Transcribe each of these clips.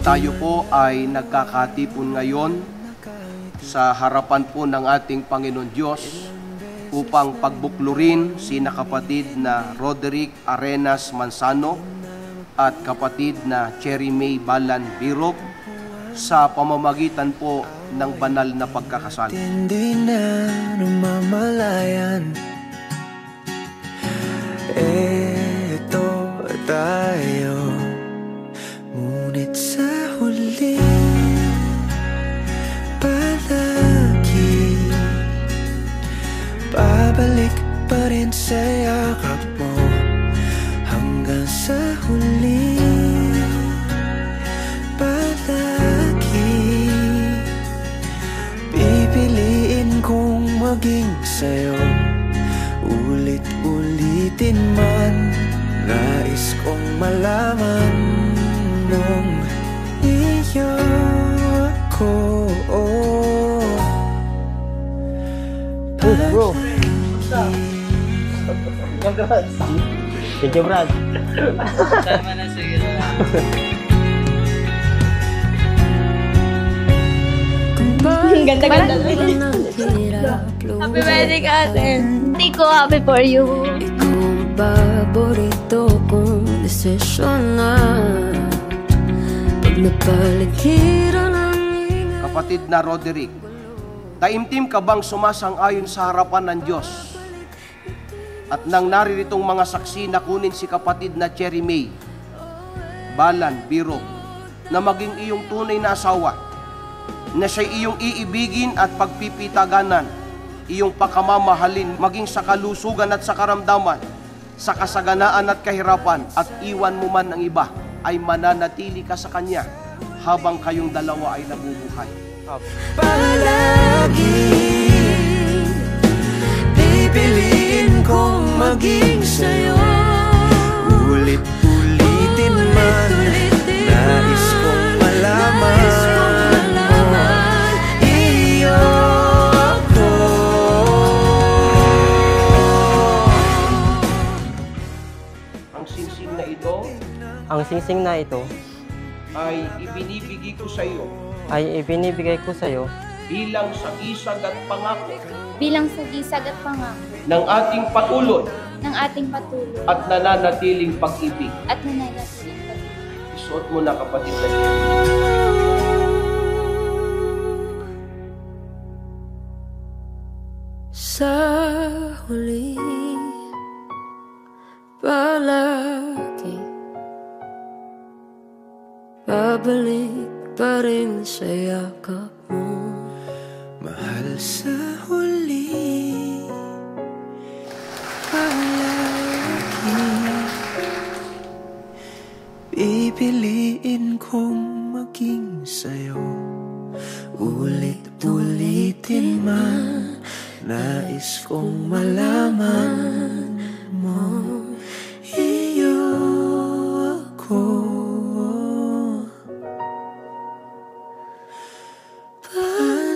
Tayo po ay nagkakatipon ngayon sa harapan po ng ating Panginoon Diyos upang pagbuklurin sina kapatid na Roderick Arenas Mansano at kapatid na Cherry May Balan Birog sa pamamagitan po ng banal na pagkakasal. Hindi na namamalayan, eto tayo, ngunit sa huli palagi babalik pa rin sa yakap mo hanggang sa huli. Palagi pipiliin kong maging sa'yo, ulit-ulitin man. Nais kong malaman mong iyo ako. Bro, congrats. Thank you, Brad. Tama na, sige na. Ang ganda-ganda lang. Happy wedding, ate. Tiko, happy for you. Ikaw ang paborito kong desisyon na pag napaligiran ang ingay. Kapatid na Roderick, taimtim ka bang sumasang-ayon sa harapan ng Diyos? At nang narirитong mga saksi na kunin si kapatid na Cherry May Balan Birog na maging iyong tunay na asawa, na siya iyong iibigin at pagpipitaganan, iyong pakamamahalin maging sa kalusugan at sa karamdaman, sa kasaganaan at kahirapan, at iwan mo man ang iba, ay mananatili ka sa Kanya habang kayong dalawa ay nabubuhay. Palagi pipiliin kong maging sa'yo, ulit-ulitin man. Nais kong malaman iyo ako. Ang singsing na ito Ang singsing na ito ay ibinibigay ko sa iyo bilang sagisag at pangako Bilang sagisag at pangako ng ating patuloy ng ating patuloy at nananatiling pag-ibig. at nananatiling pag-ibig. Isuot mo na, kapatid na Cherry. Sa huli palagi babalik pa rin sa yakap mo. Mahal, sa huli palagi pipiliin kong maging sa'yo, ulit-ulitin man. Nais kong malaman mo iyo ako. Palagi.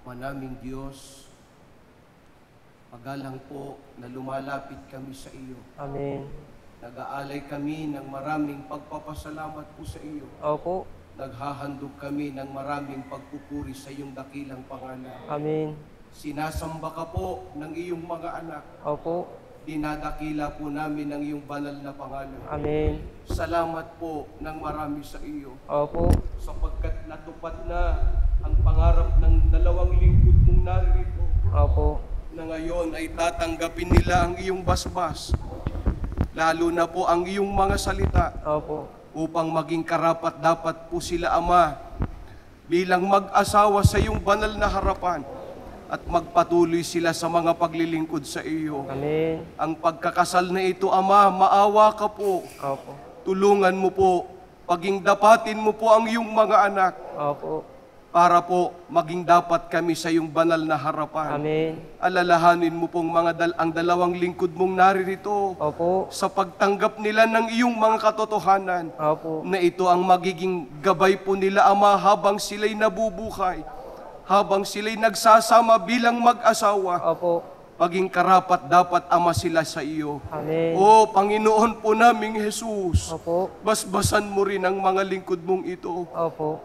Manaming Diyos, pagalang po na lumalapit kami sa iyo. Amen. Nag-aalay kami ng maraming pagpapasalamat po sa iyo. Opo. Naghahandog kami ng maraming pagpupuri sa iyong dakilang pangalan. Amen. Sinasamba ka po ng iyong mga anak. Opo. Dinadakila po namin ang iyong banal na pangalan. Amen. Salamat po ng marami sa iyo. Opo. Sapagkat natupad na ang pangarap ng 2 lingkod mong naririto. Opo. Na ngayon ay tatanggapin nila ang iyong basbas. Lalo na po ang iyong mga salita. Opo. Upang maging karapat dapat po sila, Ama, bilang mag-asawa sa iyong banal na harapan at magpatuloy sila sa mga paglilingkod sa iyo. Amen. Ang pagkakasal na ito, Ama, maawa ka po. Opo. Tulungan mo po, paging dapatin mo po ang iyong mga anak Opo. para po maging dapat kami sa iyong banal na harapan. Amen. Alalahanin mo pong ang 2 lingkod mong naririto Opo. sa pagtanggap nila ng iyong mga katotohanan Opo. na ito ang magiging gabay po nila, Ama, habang sila'y nabubuhay, habang sila'y nagsasama bilang mag-asawa, Opo. maging karapat dapat, Ama, sila sa iyo. Amen. O Panginoon po naming Jesus, Opo. basbasan mo rin ang mga lingkod mong ito. Opo.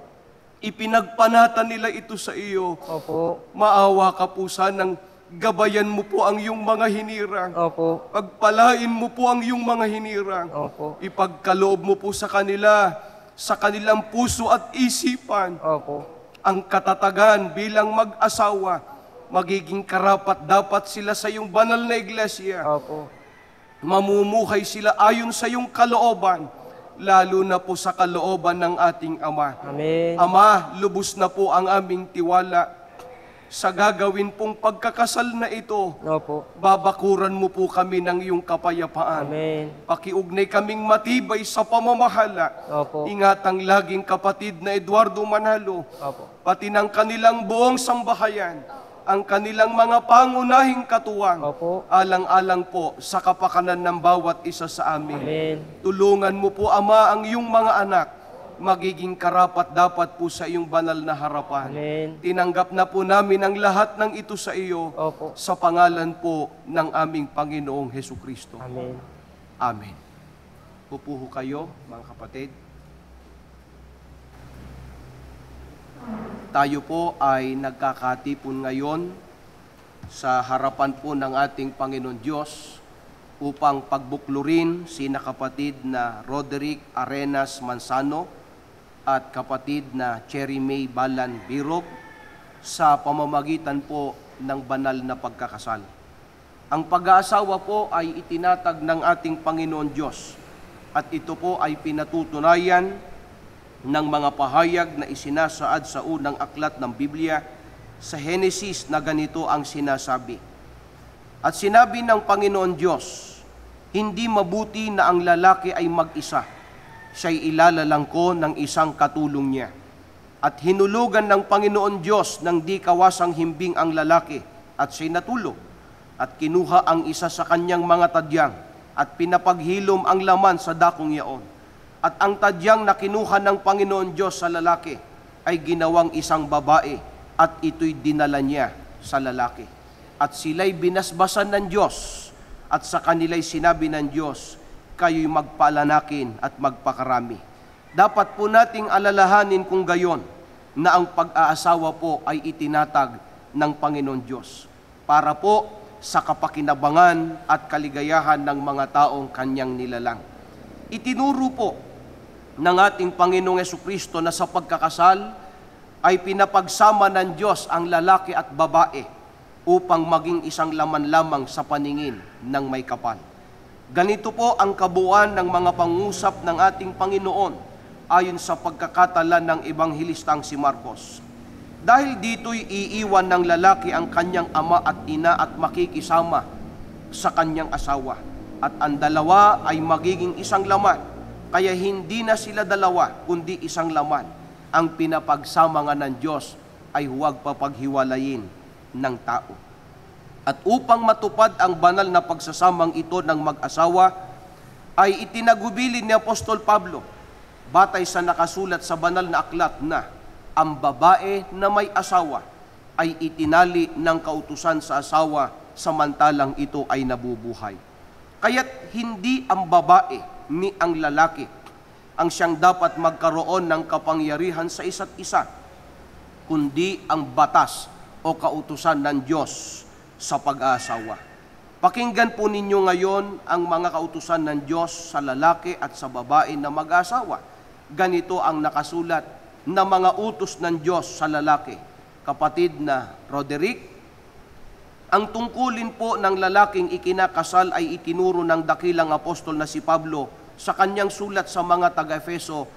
Ipinagpanata nila ito sa iyo. Opo. Maawa ka po sanang gabayan mo po ang iyong mga hinirang. Opo. Pagpalain mo po ang iyong mga hinirang. Opo. Ipagkaloob mo po sa kanila, sa kanilang puso at isipan, Opo. ang katatagan bilang mag-asawa. Magiging karapat dapat sila sa iyong banal na iglesia. Opo. Mamumuhay sila ayon sa iyong kalooban, lalo na po sa kalooban ng ating Ama. Amen. Ama, lubos na po ang aming tiwala sa gagawin pong pagkakasal na ito. Opo. Babakuran mo po kami ng iyong kapayapaan. Amen. Pakiugnay kaming matibay sa pamamahala. Opo. Ingatang laging kapatid na Eduardo Manalo, Opo. pati ng kanilang buong sambahayan, ang kanilang mga pangunahing katuwang, Opo. alang-alang po sa kapakanan ng bawat isa sa amin. Amen. Tulungan mo po, Ama, ang iyong mga anak, magiging karapat dapat po sa iyong banal na harapan. Amen. Tinanggap na po namin ang lahat ng ito sa iyo, Opo. sa pangalan po ng aming Panginoong Hesukristo. Amen. Amen. Pupuho kayo, mga kapatid. Tayo po ay nagkakatipon ngayon sa harapan po ng ating Panginoon Diyos upang pagbuklurin sina kapatid na Roderick Arenas Mansano at kapatid na Cherry May Balan Birog sa pamamagitan po ng banal na pagkakasal. Ang pag-aasawa po ay itinatag ng ating Panginoon Diyos at ito po ay pinatutunayan ng mga pahayag na isinasaad sa unang aklat ng Biblia sa Henesis na ganito ang sinasabi. At sinabi ng Panginoon Diyos, hindi mabuti na ang lalaki ay mag-isa. Siya'y ilalalangko ng isang katulong niya. At hinulugan ng Panginoon Diyos ng di kawasang himbing ang lalaki at siya'y natulog. At kinuha ang isa sa kanyang mga tadyang at pinapaghilom ang laman sa dakong yaon. At ang tadyang na kinuha ng Panginoon Diyos sa lalaki ay ginawang isang babae at ito'y dinala niya sa lalaki. At sila'y binasbasan ng Diyos at sa kanila'y sinabi ng Diyos, kayo'y magpalanakin at magpakarami. Dapat po nating alalahanin kung gayon na ang pag-aasawa po ay itinatag ng Panginoon Diyos para po sa kapakinabangan at kaligayahan ng mga taong kanyang nilalang. Itinuro po ng ating Panginoong Hesukristo na sa pagkakasal ay pinapagsama ng Diyos ang lalaki at babae upang maging isang laman lamang sa paningin ng may kapal. Ganito po ang kabuuan ng mga pangusap ng ating Panginoon ayon sa pagkakatala ng Ebanghelistang si Marcos. Dahil dito'y iiwan ng lalaki ang kanyang ama at ina at makikisama sa kanyang asawa. At ang dalawa ay magiging isang laman. Kaya hindi na sila dalawa, kundi isang laman. Ang pinapagsama nga ng Diyos ay huwag papaghiwalayin ng tao. At upang matupad ang banal na pagsasamang ito ng mag-asawa, ay itinagubilin ni Apostol Pablo, batay sa nakasulat sa banal na aklat na, ang babae na may asawa ay itinali ng kautusan sa asawa samantalang ito ay nabubuhay. Kaya't hindi ang babae ni ang lalaki ang siyang dapat magkaroon ng kapangyarihan sa isa't isa, kundi ang batas o kautusan ng Diyos sa pag-aasawa. Pakinggan po ninyo ngayon ang mga kautusan ng Diyos sa lalaki at sa babae na mag-asawa. Ganito ang nakasulat na mga utos ng Diyos sa lalaki. Kapatid na Roderick, ang tungkulin po ng lalaking ikinakasal ay itinuro ng dakilang apostol na si Pablo sa kanyang sulat sa mga taga-Efeso.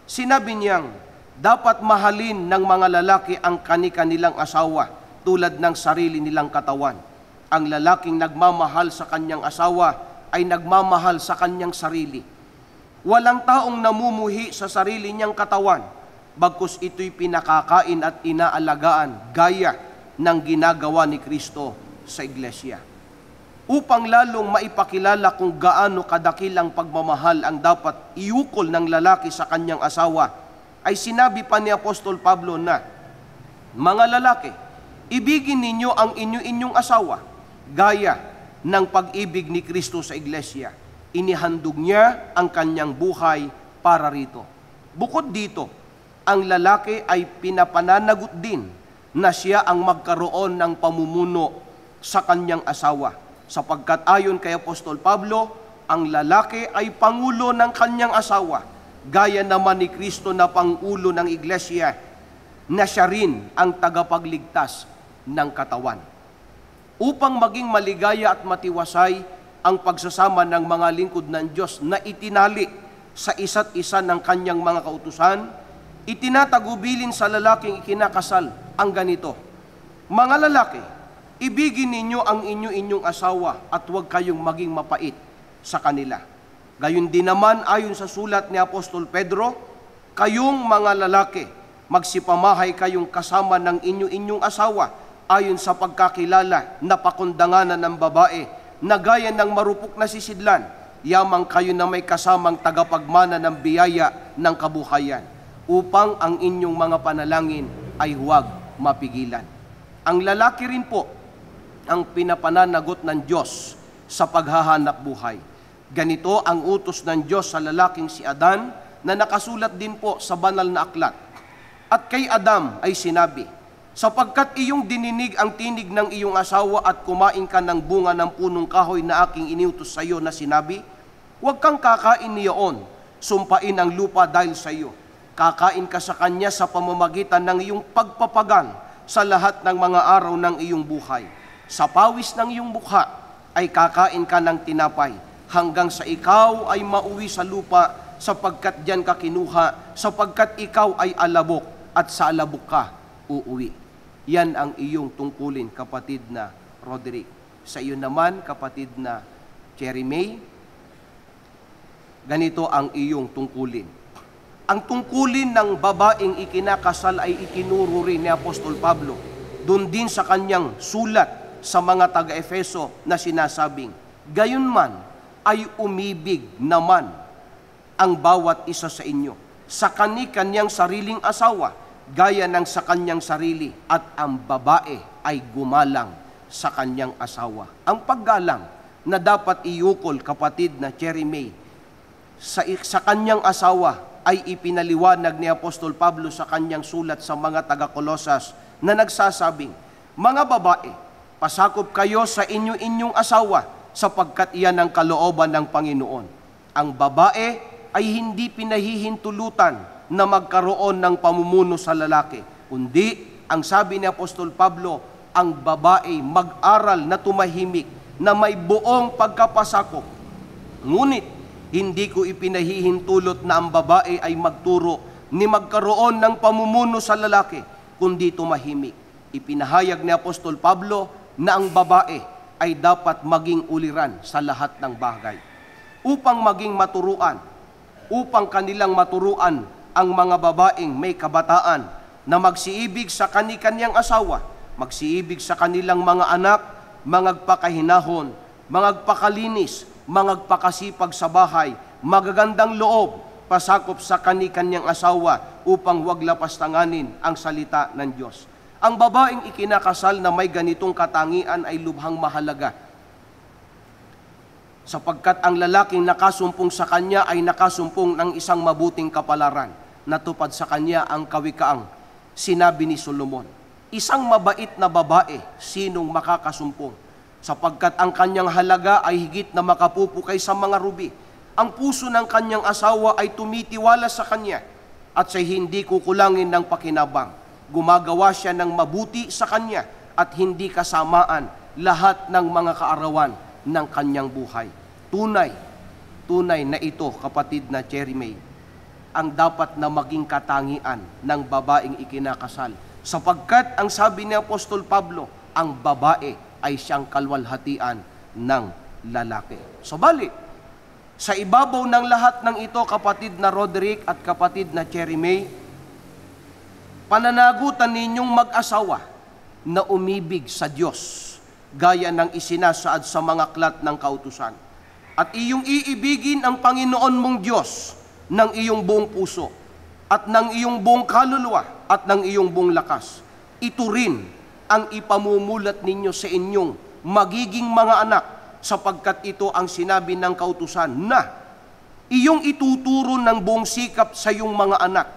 Sinabi niyang, dapat mahalin ng mga lalaki ang kani-kanilang asawa tulad ng sarili nilang katawan. Ang lalaking nagmamahal sa kanyang asawa ay nagmamahal sa kanyang sarili. Walang taong namumuhi sa sarili niyang katawan, bagkus ito'y pinakakain at inaalagaan gaya ng ginagawa ni Kristo sa iglesia. Upang lalong maipakilala kung gaano kadakilang pagmamahal ang dapat iukol ng lalaki sa kanyang asawa, ay sinabi pa ni Apostol Pablo na, mga lalaki, ibigin ninyo ang inyong asawa, gaya ng pag-ibig ni Kristo sa iglesia. Inihandog niya ang kanyang buhay para rito. Bukod dito, ang lalaki ay pinapananagot din na siya ang magkaroon ng pamumuno sa kanyang asawa. Sapagkat ayon kay Apostol Pablo, ang lalaki ay pangulo ng kanyang asawa, gaya naman ni Kristo na pangulo ng iglesia, na siya rin ang tagapagligtas ng katawan. Upang maging maligaya at matiwasay ang pagsasama ng mga lingkod ng Diyos na itinali sa isa't isa ng kanyang mga kautusan, itinatagubilin sa lalaking ikinakasal ang ganito, mga lalaki, ibigin ninyo ang inyong asawa at huwag kayong maging mapait sa kanila. Gayon din naman ayon sa sulat ni Apostol Pedro, kayong mga lalaki, magsipamahay kayong kasama ng inyong asawa ayon sa pagkakilala na pakundanganan ng babae na gaya ng marupok na sisidlan, yamang kayo na may kasamang tagapagmana ng biyaya ng kabuhayan, upang ang inyong mga panalangin ay huwag mapigilan. Ang lalaki rin po ang pinapananagot ng Diyos sa paghahanap buhay. Ganito ang utos ng Diyos sa lalaking si Adan na nakasulat din po sa banal na aklat. At kay Adam ay sinabi, sapagkat iyong dininig ang tinig ng iyong asawa at kumain ka ng bunga ng punong kahoy na aking iniutos sa iyo na sinabi, huwag kang kakain niyaon, sumpain ang lupa dahil sa iyo. Kakain ka sa kanya sa pamamagitan ng iyong pagpapagal sa lahat ng mga araw ng iyong buhay. Sa pawis ng iyong mukha ay kakain ka ng tinapay, hanggang sa ikaw ay mauwi sa lupa, sapagkat diyan ka kinuha, sapagkat ikaw ay alabok, at sa alabok ka uuwi. Yan ang iyong tungkulin, kapatid na Roderick. Sa iyo naman, kapatid na Cherry May, ganito ang iyong tungkulin. Ang tungkulin ng babaeng ikinakasal ay itinuro rin ni Apostol Pablo doon din sa kanyang sulat sa mga taga-Efeso na sinasabing, gayunman ay umibig naman ang bawat isa sa inyo sa kani-kanyang sariling asawa, gaya ng sa kanyang sarili, at ang babae ay gumalang sa kanyang asawa. Ang paggalang na dapat iukol, kapatid na Cherry May, sa kanyang asawa ay ipinaliwanag ni Apostol Pablo sa kanyang sulat sa mga taga-Kolosas na nagsasabing, mga babae, pasakop kayo sa inyong asawa sapagkat iyan ang kalooban ng Panginoon. Ang babae ay hindi pinahihintulutan na magkaroon ng pamumuno sa lalaki, kundi ang sabi ni Apostol Pablo, ang babae mag-aral na tumahimik na may buong pagkapasakop. Ngunit hindi ko ipinahihintulot na ang babae ay magturo ni magkaroon ng pamumuno sa lalaki, kundi tumahimik. Ipinahayag ni Apostol Pablo na ang babae ay dapat maging uliran sa lahat ng bagay. Upang maging maturuan, upang kanilang maturuan ang mga babaeng may kabataan na magsiibig sa kani-kanyang asawa, magsiibig sa kanilang mga anak, mangagpakahinahon, mangagpakalinis, mangagpakasipag sa bahay, magagandang loob, pasakop sa kani-kanyang asawa upang wag lapastanganin ang salita ng Diyos. Ang babaeng ikinakasal na may ganitong katangian ay lubhang mahalaga, sapagkat ang lalaking nakasumpong sa kanya ay nakasumpong ng isang mabuting kapalaran. Natupad sa kanya ang kawikaang sinabi ni Solomon. Isang mabait na babae, sinong makakasumpong? Sapagkat ang kanyang halaga ay higit na makapupukay sa mga rubi. Ang puso ng kanyang asawa ay tumitiwala sa kanya, at siya hindi kukulangin ng pakinabang. Gumagawa siya ng mabuti sa kanya, at hindi kasamaan lahat ng mga kaarawan ng kanyang buhay. Tunay na ito, kapatid na Cherry May, ang dapat na maging katangian ng babaeng ikinakasal. Sapagkat ang sabi ni Apostol Pablo, ang babae ay siyang kalwalhatian ng lalaki. Subalit, sa ibabaw ng lahat ng ito, kapatid na Roderick at kapatid na Cherry May, pananagutan ninyong mag-asawa na umibig sa Diyos, gaya ng isinasaad sa mga aklat ng kautusan. At iyong iibigin ang Panginoon mong Diyos ng iyong buong puso, at ng iyong buong kaluluwa, at ng iyong buong lakas. Ito rin ang ipamumulat ninyo sa inyong magiging mga anak, sapagkat ito ang sinabi ng kautusan na iyong ituturo ng buong sikap sa iyong mga anak,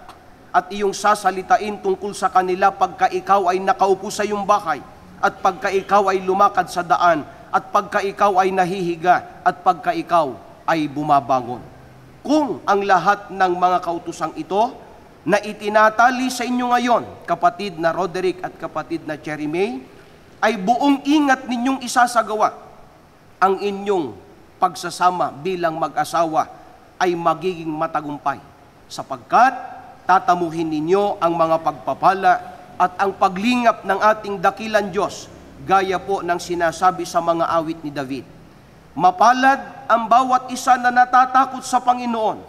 at iyong sasalitain tungkol sa kanila pagka ikaw ay nakaupo sa iyong bahay, at pagka ikaw ay lumakad sa daan, at pagka ikaw ay nahihiga, at pagka ikaw ay bumabangon. Kung ang lahat ng mga kautusang ito na itinatali sa inyo ngayon, kapatid na Roderick at kapatid na Cherry May, ay buong ingat ninyong isasagawa, ang inyong pagsasama bilang mag-asawa ay magiging matagumpay, sapagkat tatamuhin ninyo ang mga pagpapala at ang paglingap ng ating dakilang Diyos, gaya po ng sinasabi sa mga awit ni David. Mapalad ang bawat isa na natatakot sa Panginoon,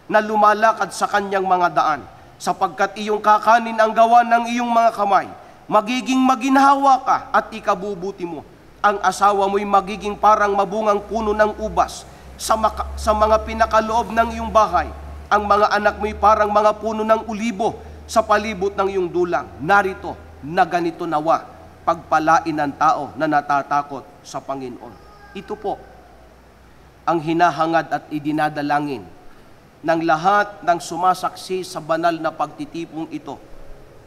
na lumalakad sa kanyang mga daan, sapagkat iyong kakanin ang gawa ng iyong mga kamay. Magiging maginhawa ka at ikabubuti mo. Ang asawa mo'y magiging parang mabungang puno ng ubas sa mga pinakaloob ng iyong bahay. Ang mga anak mo'y parang mga puno ng ulibo sa palibot ng iyong dulang. Narito na ganito nawa, pagpalain ng tao na natatakot sa Panginoon. Ito po ang hinahangad at idinadalangin ng lahat ng sumasaksi sa banal na pagtitipong ito,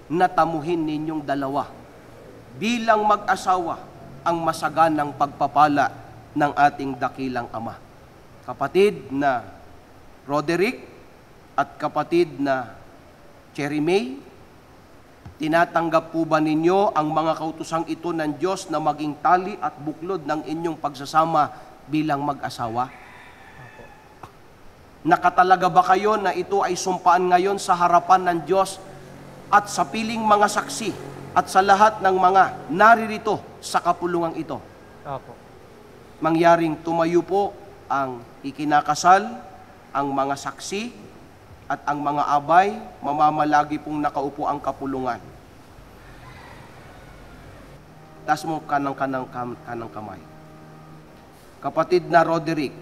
na tamuhin ninyong dalawa bilang mag-asawa ang masaganang pagpapala ng ating dakilang Ama. Kapatid na Roderick at kapatid na Cherry May, tinatanggap po ba ninyo ang mga kautusang ito ng Diyos na maging tali at buklod ng inyong pagsasama bilang mag-asawa? Nakatalaga ba kayo na ito ay sumpaan ngayon sa harapan ng Diyos at sa piling mga saksi at sa lahat ng mga naririto sa kapulungang ito? Opo. Mangyaring tumayo po ang ikinakasal, ang mga saksi, at ang mga abay, mamamalagi pong nakaupo ang kapulungan. Taas mo kanang kamay. Kapatid na Roderick,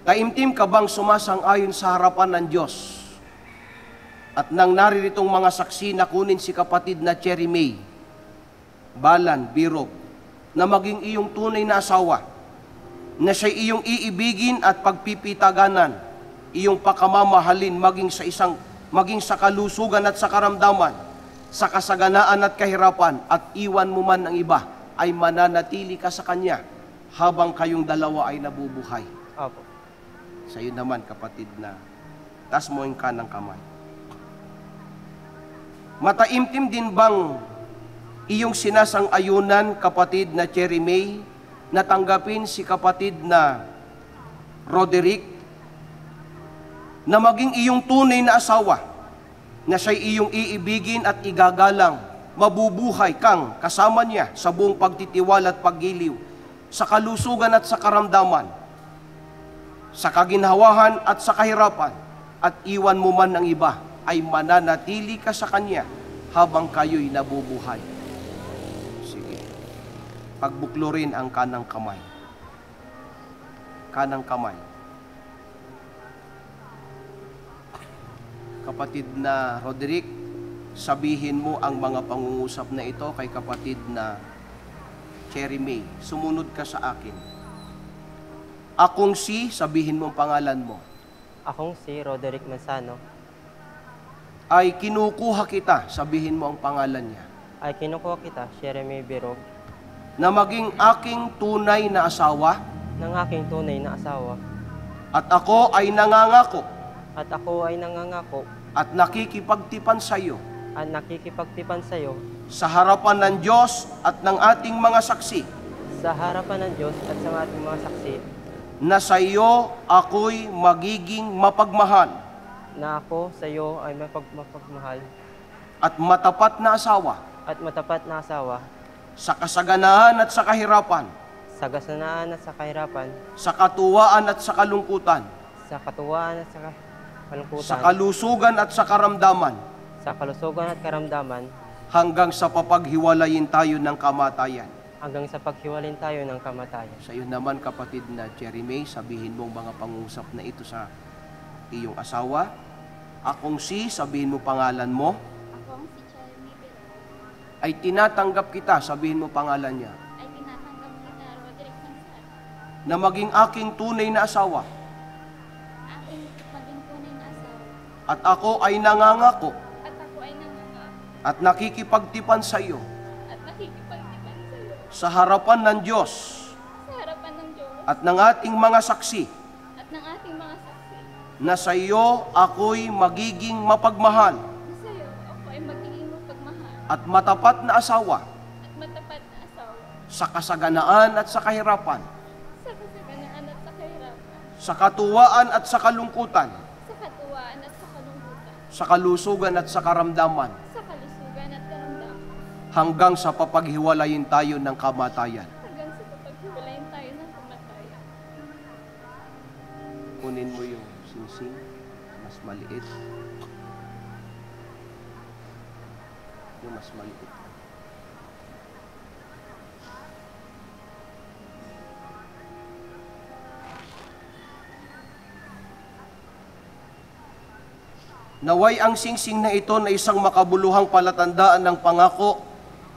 taimtim ka bang sumasang-ayon sa harapan ng Diyos at nang nariritong mga saksi na kunin si kapatid na Cherry May, Balan, Birog, na maging iyong tunay na asawa, na siya iyong iibigin at pagpipitaganan, iyong pakamamahalin maging sa kalusugan at sa karamdaman, sa kasaganaan at kahirapan, at iwan mo man ang iba, ay mananatili ka sa Kanya habang kayong dalawa ay nabubuhay. Opo. Sa iyo naman, kapatid na, taas mo yung kanang kamay. Mataimtim din bang iyong sinasang-ayunan, kapatid na Cherry May, natanggapin si kapatid na Roderick na maging iyong tunay na asawa, na siya'y iyong iibigin at igagalang, mabubuhay kang kasama niya sa buong pagtitiwala at paggiliw, sa kalusugan at sa karamdaman, sa kaginhawahan at sa kahirapan, at iwan mo man ang iba, ay mananatili ka sa Kanya habang kayo'y nabubuhay. Sige. Pagbuklurin ang kanang kamay. Kanang kamay. Kapatid na Roderick sabihin mo ang mga pangungusap na ito kay kapatid na Cherry May. Sumunod ka sa akin. Akong si, sabihin mo ang pangalan mo, Akong si Roderick Manzano. ay kinukuha kita, sabihin mo ang pangalan niya, Ay kinukuha kita, Jeremy Birog, na maging aking tunay na asawa ng aking tunay na asawa. at ako ay nangangako At ako ay nangangako at nakikipagtipan sa iyo at nakikipagtipan sa iyo sa harapan ng Diyos at ng ating mga saksi sa harapan ng Diyos at sa ating mga saksi na sa iyo ako'y magiging mapagmahal na ako sa iyo ay mapagmahal at matapat na asawa at matapat na asawa sa kasaganaan at sa kahirapan, sa kasanaan at sa kahirapan, sa katuwaan at sa kalungkutan, sa katuwaan at sa kalungkutan, sa kalusugan at sa karamdaman, sa kalusugan at karamdaman, hanggang sa papaghiwalayin tayo ng kamatayan. hanggang sa paghiwalin tayo ng kamatayan. Sa iyo naman, kapatid na Cherry May, sabihin mo ang mga pangusap na ito sa iyong asawa. Akong si, sabihin mo pangalan mo, Akong si Cherry May, ay tinatanggap kita, sabihin mo pangalan niya, ay tinatanggap kita, Roderick Manzano, na maging aking tunay na asawa. aking maging tunay na asawa, At ako ay nangangako at ako ay nangangako at nakikipagtipan sa iyo at nakikipagtipan sa iyo sa harapan ng Diyos sa harapan ng Diyos at ng ating mga saksi at ng ating mga saksi, na sa iyo ako'y magiging mapagmahal na sa iyo ako ay magiging mapagmahal at matapat na asawa at matapat na asawa, sa kasaganaan at sa kahirapan, sa kasaganaan at sa kahirapan, sa katuwaan at sa kalungkutan, sa katuwaan at sa kalungkutan, sa kalusugan at sa karamdaman, sa kalusugan at karamdaman, hanggang sa papaghiwalayin tayo ng kamatayan. hanggang sa paghiwalayin tayo ng kamatayan. Kunin mo yung singsing, mas maliit. Yung mas maliit. Naway ang singsing na ito na isang makabuluhang palatandaan ng pangako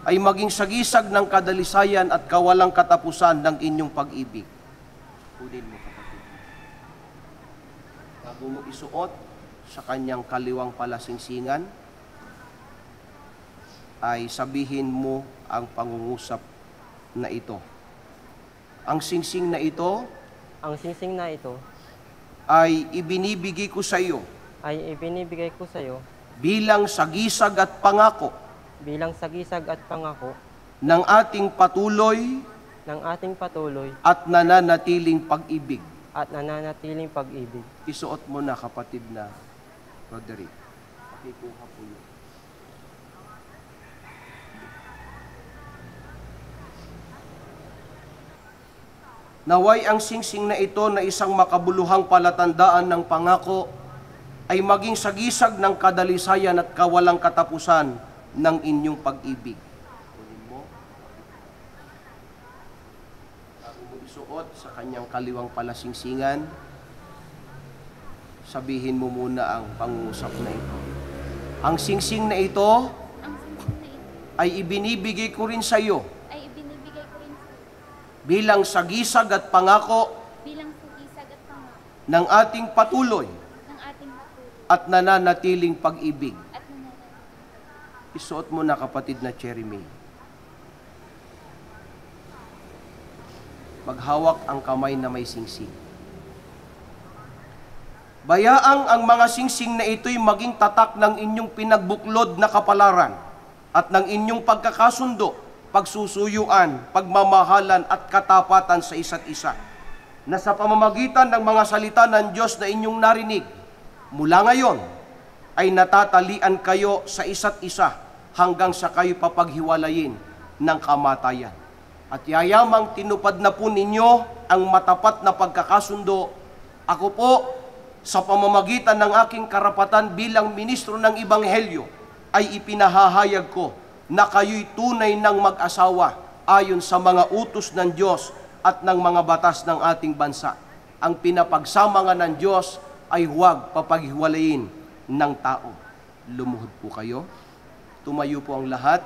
ay maging sagisag ng kadalisayan at kawalang katapusan ng inyong pag-ibig. Kunin mo, kapatid. Bago mo isuot sa kanyang kaliwang palasingsingan, ay sabihin mo ang pangungusap na ito. Ang singsing na ito Ang singsing na ito ay ibinibigay ko sa iyo ay ibinibigay ko sa iyo bilang sagisag at pangako bilang sagisag at pangako ng ating patuloy ng ating patuloy at nananatiling pag-ibig. at nananatiling pag-ibig. Isuot mo na, kapatid na Roderick. Pakikuha po yun. Naway ang singsing na ito na isang makabuluhang palatandaan ng pangako ay maging sagisag ng kadalisayan at kawalang katapusan ng inyong pag-ibig. Kunin mo. Bago mo isuot sa kanyang kaliwang palasingsingan, sabihin mo muna ang pangungusap na ito. Ang singsing na ito Ang singsing na ito ay ibinibigay ko rin sa iyo ay ibinibigay ko rin sa iyo bilang sagisag at pangako bilang sagisag at pangako ng ating patuloy ng ating patuloy at nananatiling pag-ibig. at nananatiling. Isuot mo na, kapatid na Cherry May. Maghawak ang kamay na may singsing. Bayaang ang mga singsing na ito'y maging tatak ng inyong pinagbuklod na kapalaran at ng inyong pagkakasundo, pagsusuyuan, pagmamahalan at katapatan sa isa't isa, na sa pamamagitan ng mga salita ng Diyos na inyong narinig, mula ngayon ay natatalian kayo sa isa't isa hanggang sa kayo papaghiwalayin ng kamatayan. At yayamang tinupad na po ninyo ang matapat na pagkakasundo. Ako po, sa pamamagitan ng aking karapatan bilang ministro ng Ebanghelyo, ay ipinahahayag ko na kayo'y tunay ng mag-asawa ayon sa mga utos ng Diyos at ng mga batas ng ating bansa. Ang pinapagsama nga ng Diyos ay huwag papaghiwalayin ng tao. Lumuhod po kayo. Tumayo po ang lahat.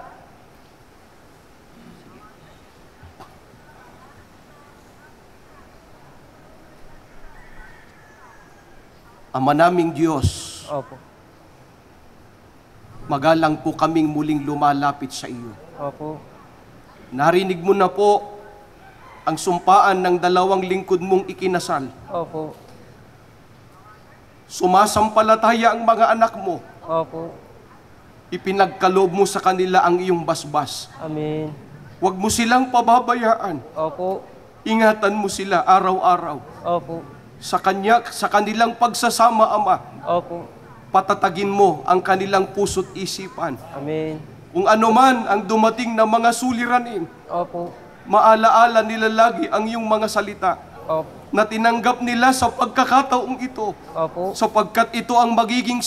Ama naming Diyos, Opo. magalang po kaming muling lumalapit sa iyo. Opo. Narinig mo na po ang sumpaan ng dalawang lingkod mong ikinasal. Opo. Sumasampalataya ang mga anak mo. Opo. Ipinagkaloob mo sa kanila ang iyong basbas. Amen. Huwag mo silang pababayaan. Opo. Ingatan mo sila araw-araw. Opo. Sa kanilang pagsasama, Ama, Opo. patatagin mo ang kanilang puso't isipan. Amen. Kung ano man ang dumating na mga suliranin, Opo. maalaala nila lagi ang iyong mga salita Opo. na tinanggap nila sa pagkakataong ito, Opo. sapagkat ito ang magiging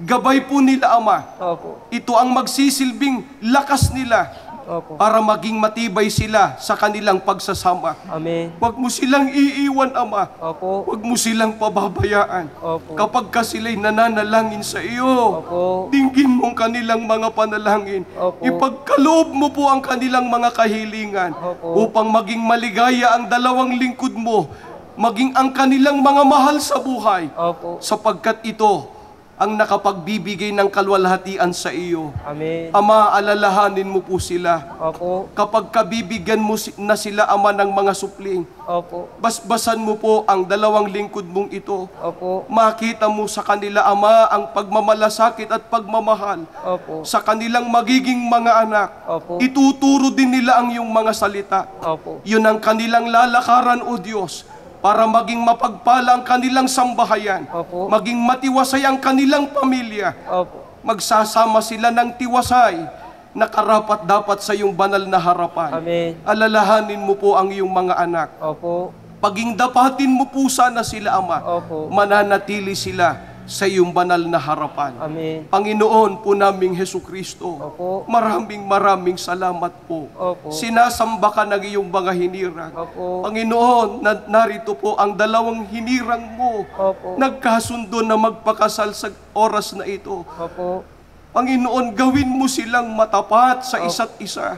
gabay po nila, Ama. Opo. Ito ang magsisilbing lakas nila Opo. para maging matibay sila sa kanilang pagsasama. Amen. Huwag mo silang iiwan, Ama. Opo. Huwag mo silang pababayaan. Opo. Kapag ka sila'y nananalangin sa iyo, Opo. dinggin mong kanilang mga panalangin. Opo. Ipagkaloob mo po ang kanilang mga kahilingan Opo. upang maging maligaya ang dalawang lingkod mo, maging ang kanilang mga mahal sa buhay, Opo. sapagkat ito ang nakapagbibigay ng kalwalhatian sa iyo. Amen. Ama, alalahanin mo po sila. Opo. Kapag kabibigyan mo na sila, Ama, ng mga supling, Opo. basbasan mo po ang dalawang lingkod mong ito. Opo. Makita mo sa kanila, Ama, ang pagmamalasakit at pagmamahal Opo. sa kanilang magiging mga anak. Opo. Ituturo din nila ang iyong mga salita. Opo. Yun ang kanilang lalakaran, O Diyos, para maging mapagpala ang kanilang sambahayan, Opo. maging matiwasay ang kanilang pamilya, Opo. magsasama sila ng tiwasay na karapat-dapat sa iyong banal na harapan. Amen. Alalahanin mo po ang iyong mga anak. Opo. Paging dapatin mo po sana sila, Ama. Opo. Mananatili sila sa iyong banal na harapan. Amen. Panginoon po naming Hesu Kristo, Opo. maraming salamat po. Opo. Sinasamba ka ng iyong mga hinirang. Opo. Panginoon, narito po ang dalawang hinirang mo. Opo. Nagkasundo na magpakasal sa oras na ito. Opo. Panginoon, gawin mo silang matapat sa isa't isa.